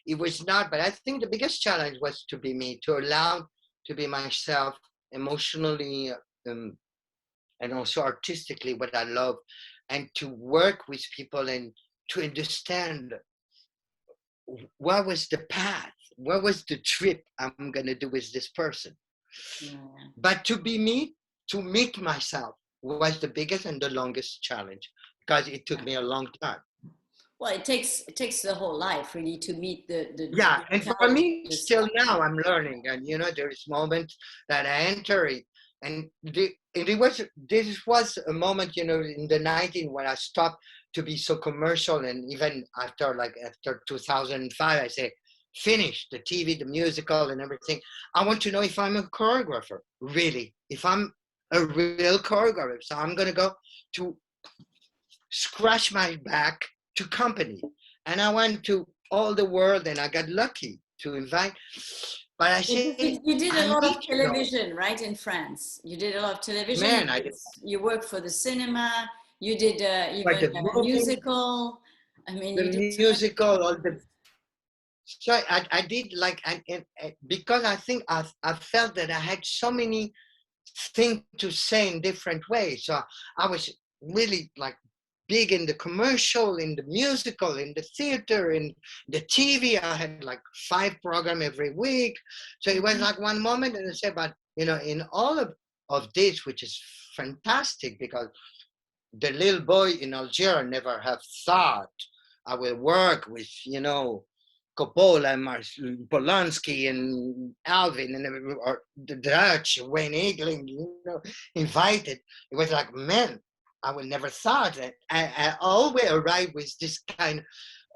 it was not. But I think the biggest challenge was to be me, to allow to be myself emotionally and also artistically, what I love, and to work with people and to understand what was the path, what was the trip I'm going to do with this person. Yeah. But to be me, to meet myself was the biggest and the longest challenge because it took me a long time. Well, it takes the whole life really to meet the yeah, and for me, still now I'm learning, and you know, there is moments that I enter it, and this was a moment, you know, in the 19 when I stopped to be so commercial, and even after 2005, I say, finish the TV, the musical, and everything. I want to know if I'm a choreographer, really, if I'm a real choreographer. So I'm gonna go to scratch my back to company, and I went to all the world, and I got lucky to invite. But I said, you did a lot of television, right, in France? You did a lot of television. Man, I did. You worked for the cinema. You did even a musical. I mean, the you did musical, all the. So I did like, and because I think I felt that I had so many things to say in different ways. So I was really like big in the commercial, in the musical, in the theater, in the TV. I had like 5 programs every week. So it was like one moment, and I said, but you know, in all of this, which is fantastic, because the little boy in Algeria never have thought I will work with, you know, Coppola and Polanski and Alvin and or the Dutch, Wayne Egling, you know, invited. It was like, man, I would never thought that. I always arrived with this kind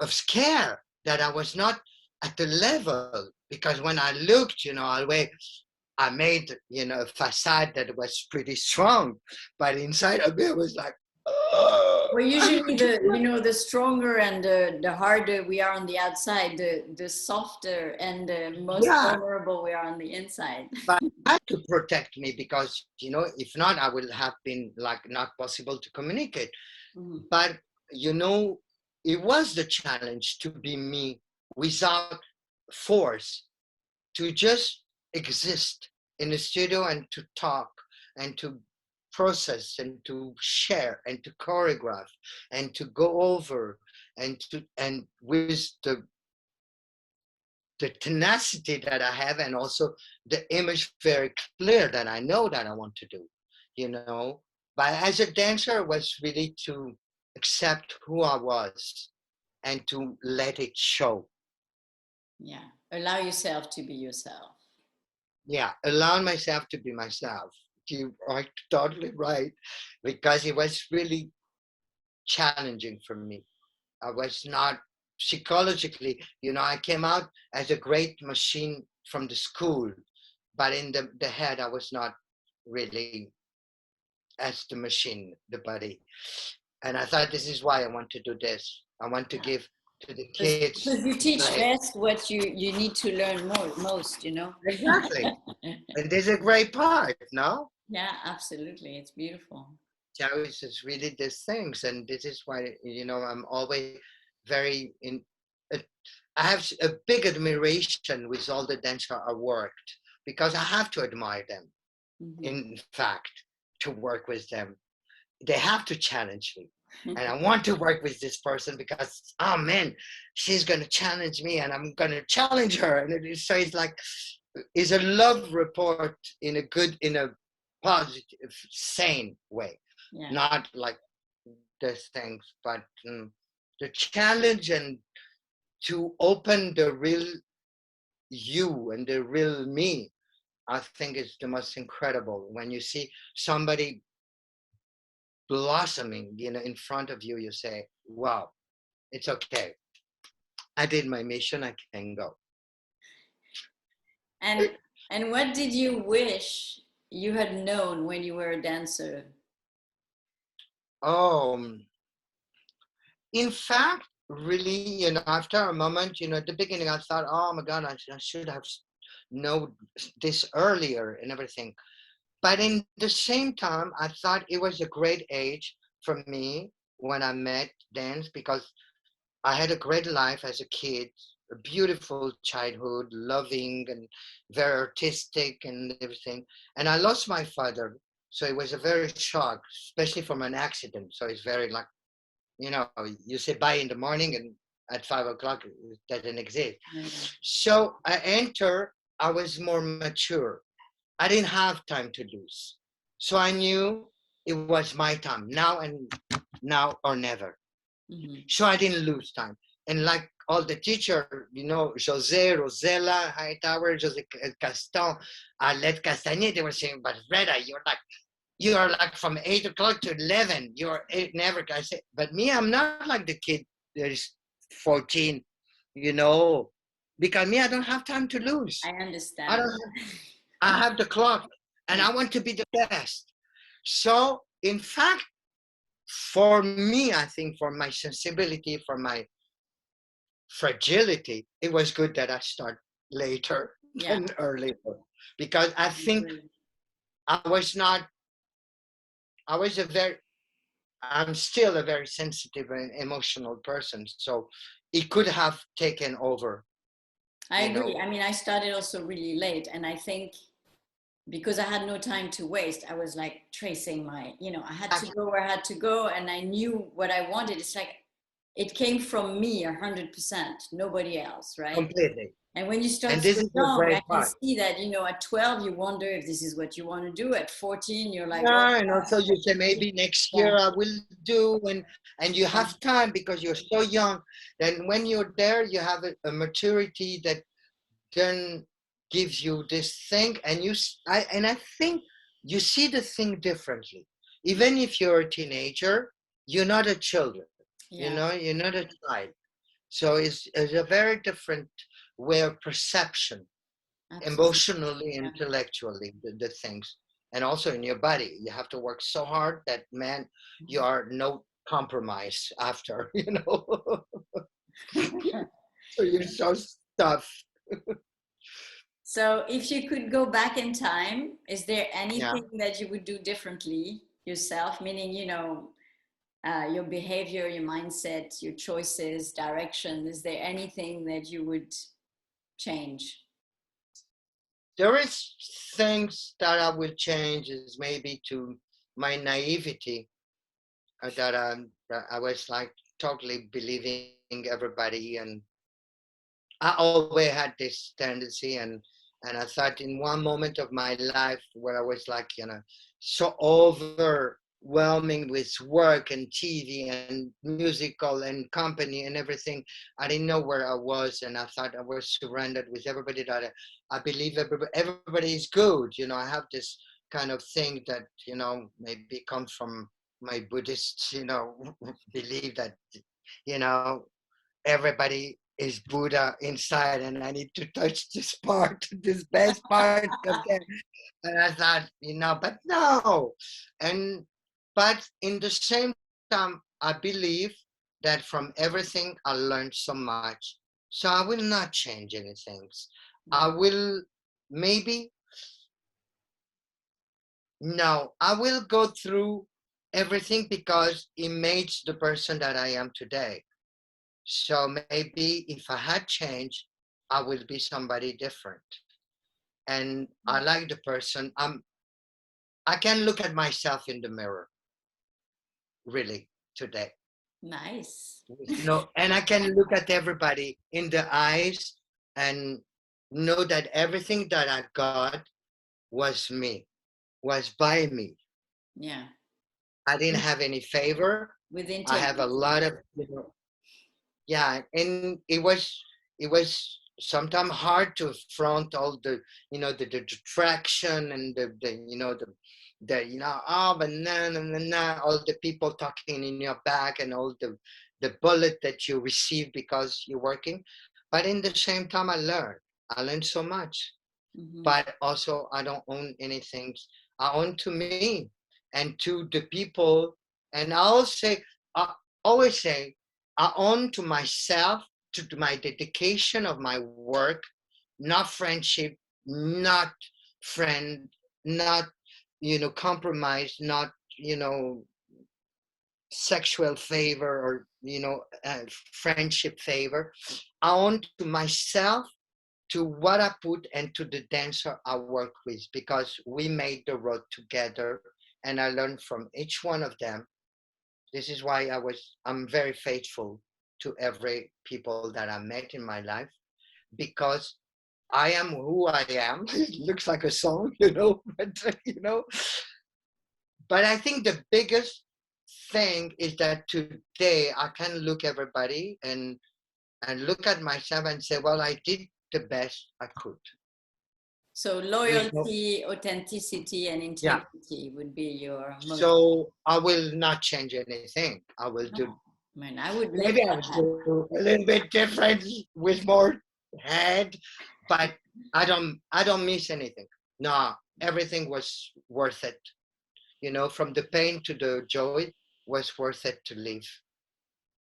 of scare that I was not at the level, because when I looked, you know, I made, you know, a facade that was pretty strong, but inside of it was like, oh. Well, usually the stronger and the harder we are on the outside, the softer and the most vulnerable we are on the inside. But I had to protect me, because, you know, if not, I would have been like not possible to communicate. Mm-hmm. But, you know, it was the challenge to be me without force, to just exist in the studio and to talk and to process and to share and to choreograph and to go over and with the tenacity that I have, and also the image very clear that I know that I want to do, you know. But as a dancer, it was really to accept who I was and to let it show. Yeah. Allow yourself to be yourself. Yeah, allowing myself to be myself. You are totally right, because it was really challenging for me. I was not psychologically, I came out as a great machine from the school, but in the head, I was not really as the machine, the body. And I thought, this is why I want to do this. I want to give to the kids. Because you teach Like, best what you need to learn most, you know? exactly. And this is a great part, no? Yeah, absolutely. It's beautiful. So it's really these things. And this is why, I'm always very uh, I have a big admiration with all the dancers I worked, because I have to admire them. Mm-hmm. In fact, to work with them, they have to challenge me. And I want to work with this person because, oh man, she's going to challenge me and I'm going to challenge her. And so it's like, it's a love report in a positive, sane way. Yeah. Not like these things, but the challenge and to open the real you and the real me, I think is the most incredible. When you see somebody blossoming, in front of you, you say, wow, it's okay. I did my mission, I can go. And what did you wish you had known when you were a dancer? In fact, really, after a moment, at the beginning, I thought, oh my God, I should have known this earlier and everything. But in the same time, I thought it was a great age for me when I met dance, because I had a great life as a kid, a beautiful childhood, loving and very artistic and everything. And I lost my father. So it was a very shock, especially from an accident. So it's very like, you say bye in the morning and at 5 o'clock it doesn't exist. Mm-hmm. So I was more mature. I didn't have time to lose. So I knew it was my time, now or never. Mm-hmm. So I didn't lose time. And like all the teacher, José, Rosella, HIGHTOWER, José Castan, Arlette Castanier, they were saying, but Redha, you are like from 8 o'clock to 11. You're never. I say, but me, I'm not like the kid that is 14, because me, I don't have time to lose. I understand. I have the clock, and I want to be the best. So, in fact, for me, I think for my sensibility, for my fragility, it was good that I start later than earlier, because I think I'm still a very sensitive and emotional person. So it could have taken over. I agree. I mean, I started also really late, and I think because I had no time to waste, I was like tracing I had to go where I had to go, and I knew what I wanted. It's like it came from me 100%, nobody else, right? Completely. And when you start so young, I can see that, at 12, you wonder if this is what you want to do. At 14, you're like, yeah, and also you say maybe next year I will do, and you have time because you're so young. Then when you're there, you have a maturity that then gives you this thing, and I think you see the thing differently. Even if you're a teenager, you're not a children. You're not a child. So it's a very different way of perception. Absolutely. Emotionally, intellectually, the things, and also in your body. You have to work so hard that, man, you are no compromise after, So you're so stuffed. So if you could go back in time, is there anything that you would do differently yourself? Meaning, your behavior, your mindset, your choices, direction. Is there anything that you would change? There is things that I will change, is maybe to my naivety, that I was like totally believing everybody, and I always had this tendency, and I thought in one moment of my life where I was like, so over overwhelming with work and TV and musical and company and everything. I didn't know where I was, and I thought I was surrounded with everybody that I believe everybody is good. You know, I have this kind of thing that, you know, maybe comes from my Buddhist, you know, belief that, you know, everybody is Buddha inside, and I need to touch this part, this best part of them. And I thought, you know, but no. And but in the same time, I believe that from everything I learned so much. So I will not change anything. I will maybe no, I will go through everything because it makes the person that I am today. So maybe if I had changed, I will be somebody different. And I like the person. I can look at myself in the mirror, really, today. Nice. No, and I can look at everybody in the eyes and know that everything that I got was me, was by me. Yeah. I didn't have any favor. With I have a lot of, you know, yeah, and it was sometimes hard to front all the, you know, the detraction and the you know the you know, oh, but nah, all the people talking in your back and all the bullet that you receive because you're working. But in the same time, I learned so much. But also I don't own anything. I own to me and to the people. And I always say, I own to myself, to my dedication of my work, not friendship, not friend, not, you know, compromise, not, you know, sexual favor or, you know, friendship favor. I own to myself, to what I put, and to the dancer I work with, because we made the road together and I learned from each one of them. This is why I'm very faithful to every people that I met in my life, because I am who I am. It looks like a song, you know, but you know. But I think the biggest thing is that today I can look everybody and look at myself and say, well, I did the best I could. So loyalty, authenticity, and integrity would be your most. So I will not change anything. I will do. I mean, I would Maybe I will do a little bit different with more head, but I don't miss anything. No, everything was worth it. You know, from the pain to the joy was worth it to live.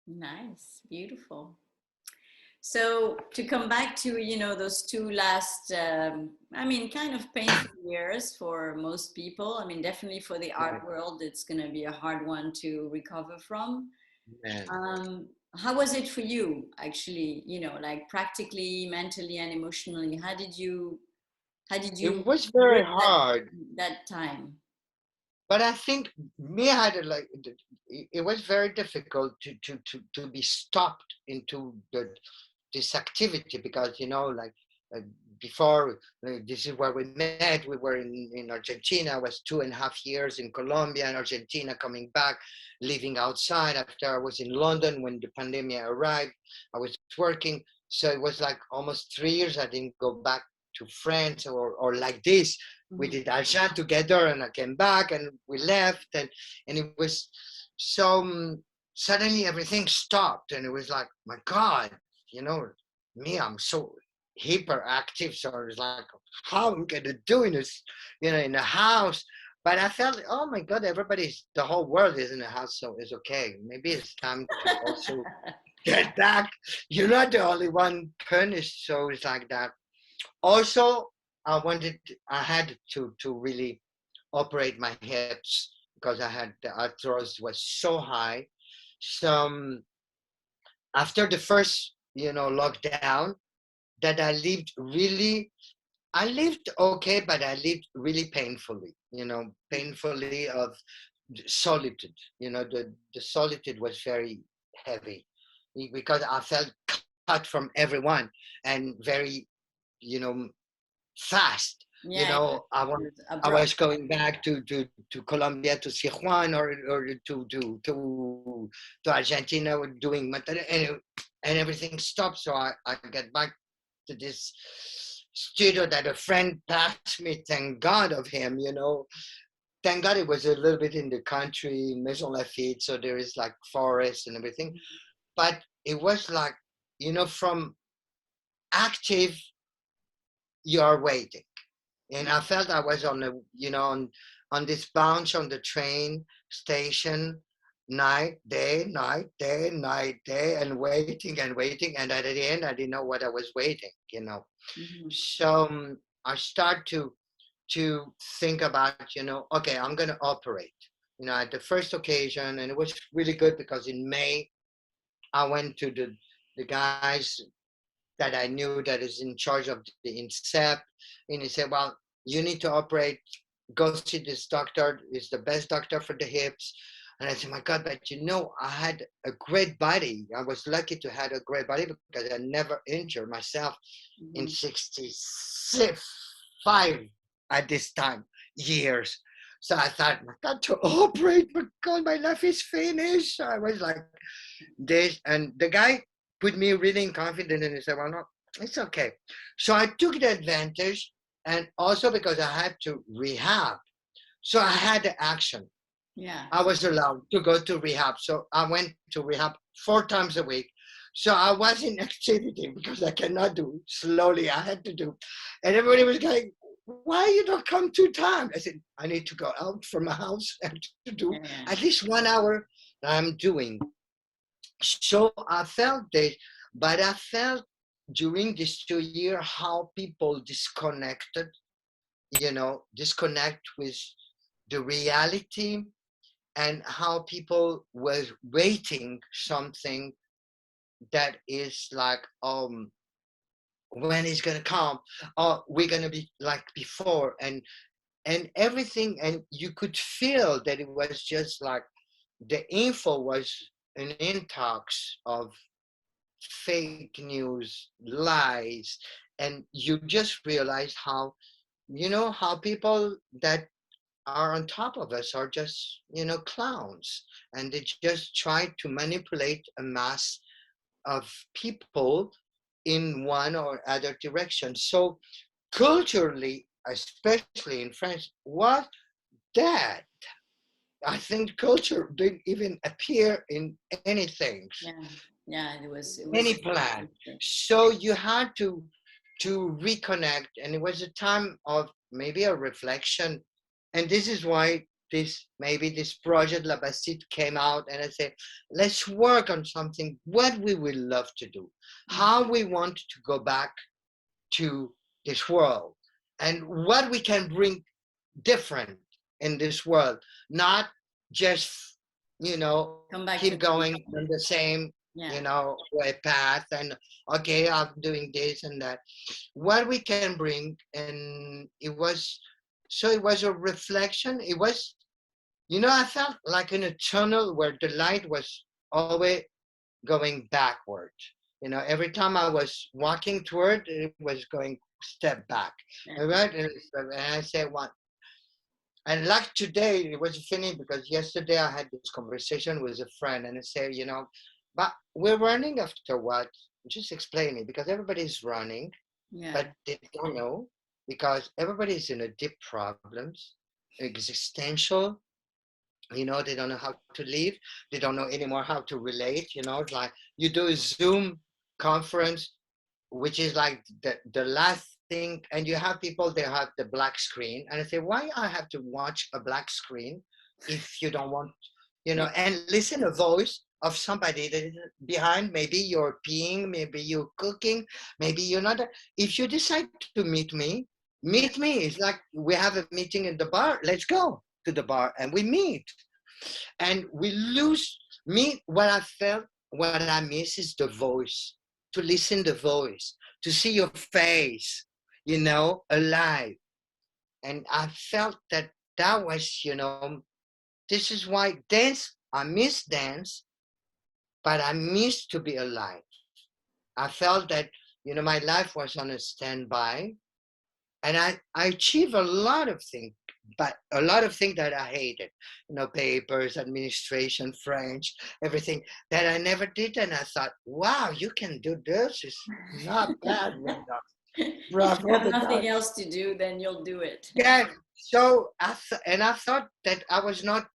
Nice, beautiful. So to come back to, you know, those two last, I mean, kind of painful years for most people. I mean, definitely for the art world, it's going to be a hard one to recover from. How was it for you, actually? You know, like practically, mentally, and emotionally. How did you? It was very hard that time? But I think me had it was very difficult to be stopped into this activity, because, you know, like before, this is where we met. We were in Argentina. I was 2.5 years in Colombia and Argentina, coming back, living outside. After I was in London when the pandemic arrived, I was working. So it was like almost 3 years I didn't go back to France or like this. We did Argent together, and I came back and we left, and it was so suddenly everything stopped, and it was like, my God, you know, me, I'm so hyperactive, so it was like, how am I gonna do this, you know, in a house? But I felt, oh my God, the whole world is in a house, so it's okay. Maybe it's time to also get back. You're not the only one punished, so it's like that. Also, I had to really operate my hips, because I had the arthritis was so high. So after the first, you know, lockdown, that I lived okay, but I lived really painfully, you know, painfully of solitude. You know, the solitude was very heavy, because I felt cut from everyone, and very, you know, fast. You Yeah, know, I abroad. was going back to Colombia to see Juan, or to Argentina, doing material, and everything stopped. So I get back to this studio that a friend passed me. Thank God of him, you know. Thank God it was a little bit in the country, Maison Lafitte, so there is like forest and everything. But it was like, you know, from active, you are waiting. And I felt I was on a, you know, on this bounce on the train station, night, day, night, day, night, day, and waiting and waiting. And at the end, I didn't know what I was waiting, you know. Mm-hmm. So I start to think about, you know, okay, I'm going to operate, you know, at the first occasion. And it was really good because in May, I went to the guys that I knew that is in charge of the INSEP. And he said, well, you need to operate, go see this doctor, is the best doctor for the hips. And I said, my God, but you know, I had a great body. I was lucky to have a great body because I never injured myself in 65 at this time, years. So I thought, my God, to operate, my God, my life is finished. I was like this, and the guy put me really in confidence, and he said, well, no, it's okay. So I took the advantage, and also because I had to rehab. So I had the action. Yeah. I was allowed to go to rehab. So I went to rehab 4 times a week. So I was in activity because I cannot do slowly. I had to do. And everybody was going, why you don't come 2 times? I said, I need to go out from my house and to do at least 1 hour I'm doing. So I felt this, but I felt during these 2 years how people disconnected, you know, disconnect with the reality, and how people were waiting something that is like, when it's gonna come, or we're gonna be like before, and everything, and you could feel that it was just like the info was an intox of fake news, lies, and you just realize how, you know, how people that are on top of us are just, you know, clowns, and they just try to manipulate a mass of people in one or other direction. So culturally, especially in France, was that I think culture didn't even appear in anything, Yeah, it was any plan. So you had to reconnect, and it was a time of maybe a reflection. And this is why this project La Bastide came out, and I said, let's work on something what we would love to do, how we want to go back to this world, and what we can bring different in this world, not just, you know, keep going on the same, you know, way path, and okay, I'm doing this and that. What we can bring, and it was, so it was a reflection. It was, you know, I felt like in a tunnel where the light was always going backward. You know, every time I was walking toward, it was going step back. Right? And I said, what? And like today, it was funny because yesterday I had this conversation with a friend, and I said, you know, but we're running after what? Just explain it, because everybody's running, but they don't know, because everybody's in a deep problems, existential. You know, they don't know how to live. They don't know anymore how to relate. You know, it's like you do a Zoom conference, which is like the last thing, and you have people, they have the black screen, and I say, why I have to watch a black screen if you don't want, you know, and listen a voice of somebody that is behind. Maybe you're peeing, maybe you're cooking, maybe you're not. If you decide to meet me. It's like we have a meeting in the bar. Let's go to the bar and we meet, and we lose me. What I felt, what I miss is the voice, to listen the voice, to see your face, you know, alive. And I felt that that was, you know, this is why dance, I miss dance, but I miss to be alive. I felt that, you know, my life was on a standby, And I achieved a lot of things, but a lot of things that I hated, papers, administration, French, everything that I never did. And I thought, wow, you can do this. It's not bad, Redha. If you Bravo, have nothing because else to do, then you'll do it. yeah. So I thought that I was not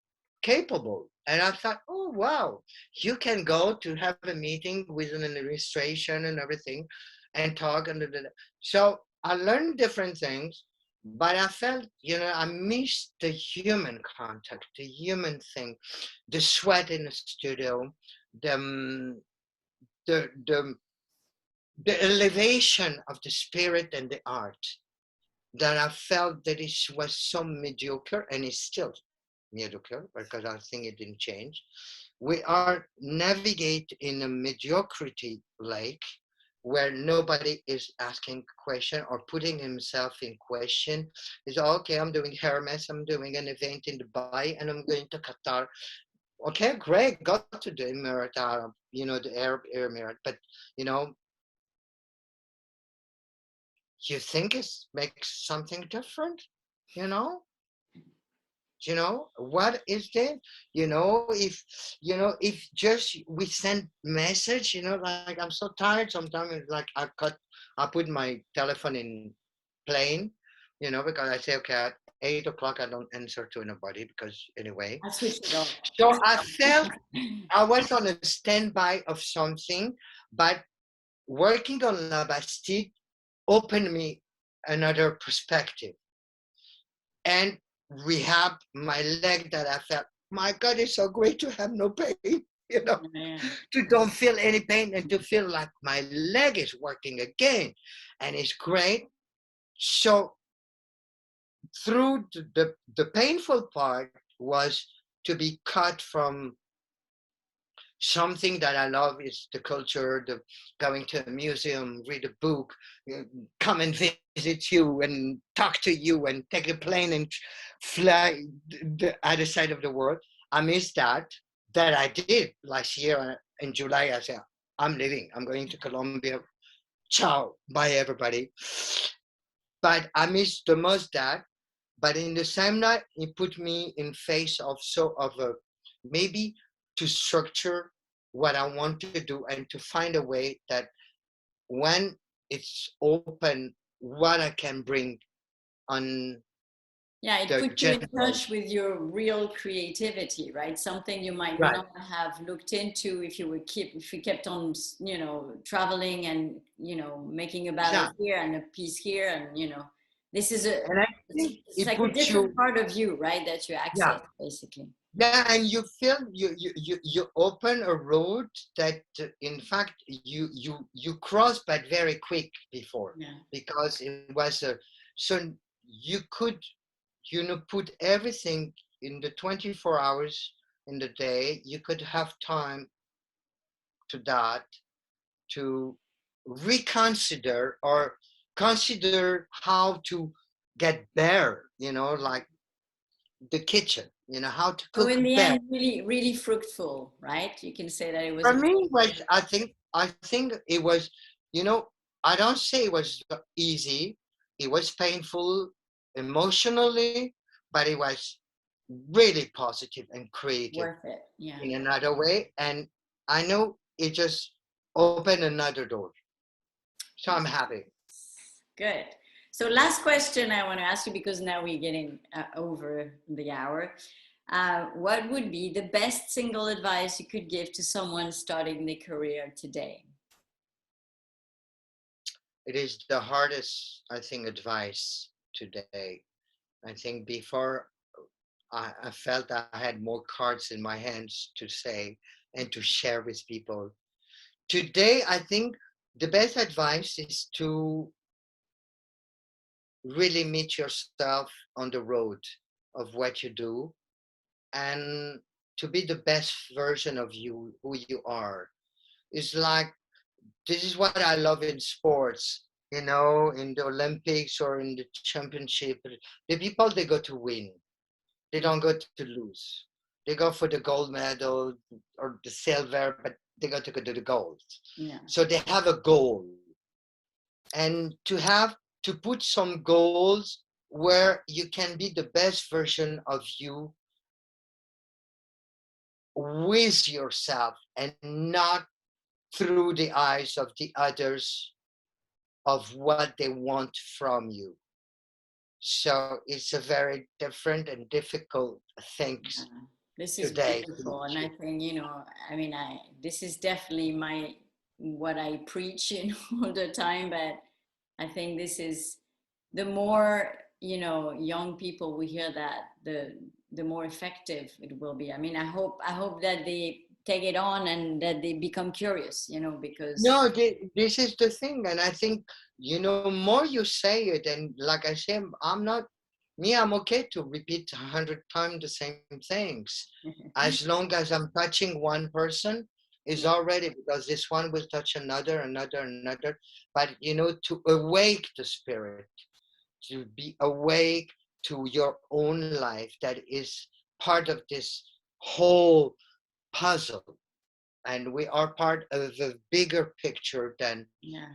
capable. And I thought, oh wow, you can go to have a meeting with an administration and everything and talk so I learned different things, but I felt, I missed the human contact, the human thing, the sweat in the studio, the the the, the elevation of the spirit and the art that I felt that it was so mediocre, and it's still mediocre because I think it didn't change. We are navigate in a mediocrity lake where nobody is asking question or putting himself in question. It's okay, I'm doing Hermes, I'm doing an event in Dubai, and I'm going to Qatar. Okay, great, go to the Emirate Arab, the Arab Emirate, but you think it makes something different, you know? What is that? If just we send message, like I'm so tired sometimes. It's like I put my telephone in plane, because I say, okay, at 8 o'clock I don't answer to anybody because anyway. I switched it off. So I felt I was on a standby of something, but working on La Bastide opened me another perspective. And rehab my leg that I felt, my God, it's so great to have no pain, to don't feel any pain and to feel like my leg is working again. And it's great. So through the painful part was to be cut from something that I love is the culture, the going to a museum, read a book, come and visit you and talk to you and take a plane and fly the other side of the world. I miss that I did last year in July. I said, I'm leaving. I'm going to Colombia. Ciao. Bye, everybody. But I miss the most that. But in the same night, it put me in face of maybe to structure what I want to do and to find a way that when it's open, what I can bring on. Yeah, it puts you in touch with your real creativity, right? Something you might not have looked into if you kept on, traveling and, making a ballet here and a piece here. And, this is it's like a different part of you, right? That you access basically. Yeah, and you feel you open a road that in fact you crossed but very quick before, because it was so you could put everything in the 24 hours in the day. You could have time to that, to reconsider or consider how to get better, like the kitchen, how to cook. So in the end, really, really fruitful, right? You can say that it was. For me, I think it was, I don't say it was easy. It was painful emotionally, but it was really positive and creative. Worth it, yeah. In another way. And I know it just opened another door. So I'm happy. Good. So last question I want to ask you, because now we're getting over the hour. What would be the best single advice you could give to someone starting their career today? It is the hardest, I think, advice today. I think before I felt I had more cards in my hands to say and to share with people. Today, I think the best advice is to really meet yourself on the road of what you do and to be the best version of you, who you are. It's like, this is what I love in sports, in the Olympics or in the championship. The people, they go to win. They don't go to lose. They go for the gold medal or the silver, but they go to the gold. Yeah. So they have a goal. And to have to put some goals where you can be the best version of you with yourself and not through the eyes of the others of what they want from you. So it's a very different and difficult thing this is today. beautiful, and I think, you know, I mean, this is definitely what I preach, you know, all the time. But I think this is, the more, you know, young people we hear that, the more effective it will be. I mean, I hope that they take it on and that they become curious, you know, because No, this is the thing, and I think, you know, more you say it, and like I say, I'm okay to repeat 100 times the same things, as long as I'm touching one person is already, because this one will touch another. But you know, to awake the spirit, to be awake to your own life, that is part of this whole puzzle. And we are part of a bigger picture than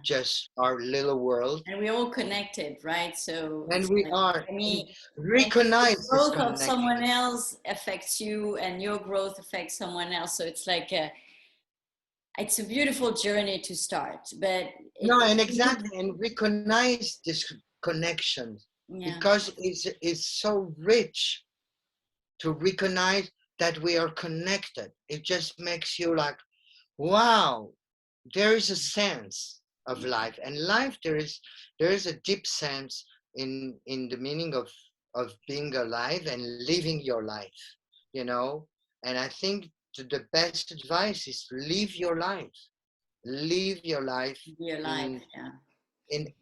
just our little world. And we're all connected, right? So And we are. I mean, Recognize the this growth of connection. someone else affects you, and your growth affects someone else. So it's like it's a beautiful journey to start. But No, and exactly, and recognize this connection, because it's so rich to recognize that we are connected. It just makes you like, wow, there is a sense of life, and life, there is a deep sense in the meaning of being alive and living your life, you know. And I think the best advice is to live your life. Live your life in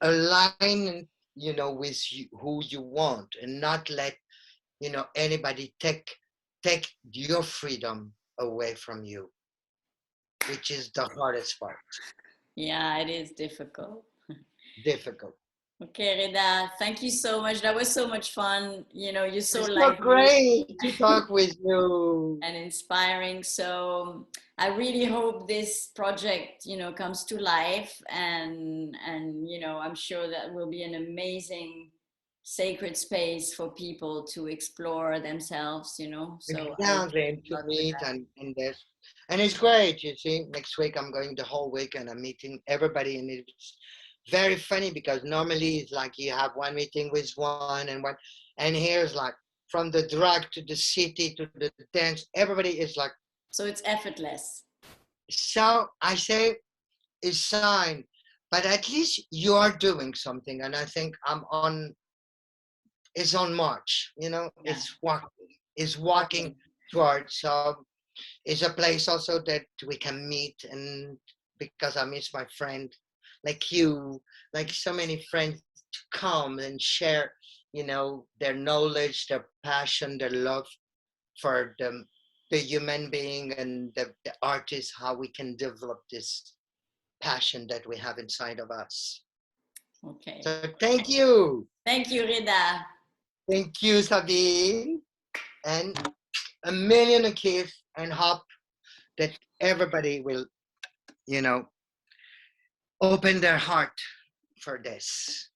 align, you know, with who you want, and not let, you know, anybody take your freedom away from you, which is the hardest part. Yeah, it is difficult. Difficult. Okay, Redha, thank you so much. That was so much fun. You know, you're so It's so lively great to talk with you. and inspiring. So I really hope this project, you know, comes to life, and you know, I'm sure that will be an amazing sacred space for people to explore themselves, you know. So Exactly, and to meet and this. And it's great, you see. Next week I'm going the whole week and I'm meeting everybody, and it's very funny because normally it's like you have one meeting with one and one, and here's like from the drag to the city to the dance, everybody is like, so it's effortless. so I say it's sign, but at least you are doing something, and I think it's on march, you know. It's walking towards. So it's a place also that we can meet, and because I miss my friend like you, like so many friends, to come and share, you know, their knowledge, their passion, their love for the human being and the artist, how we can develop this passion that we have inside of us. Okay. So thank you. Thank you, Redha. Thank you, Sabine. And a million kisses, and hope that everybody will, you know, open their heart for this.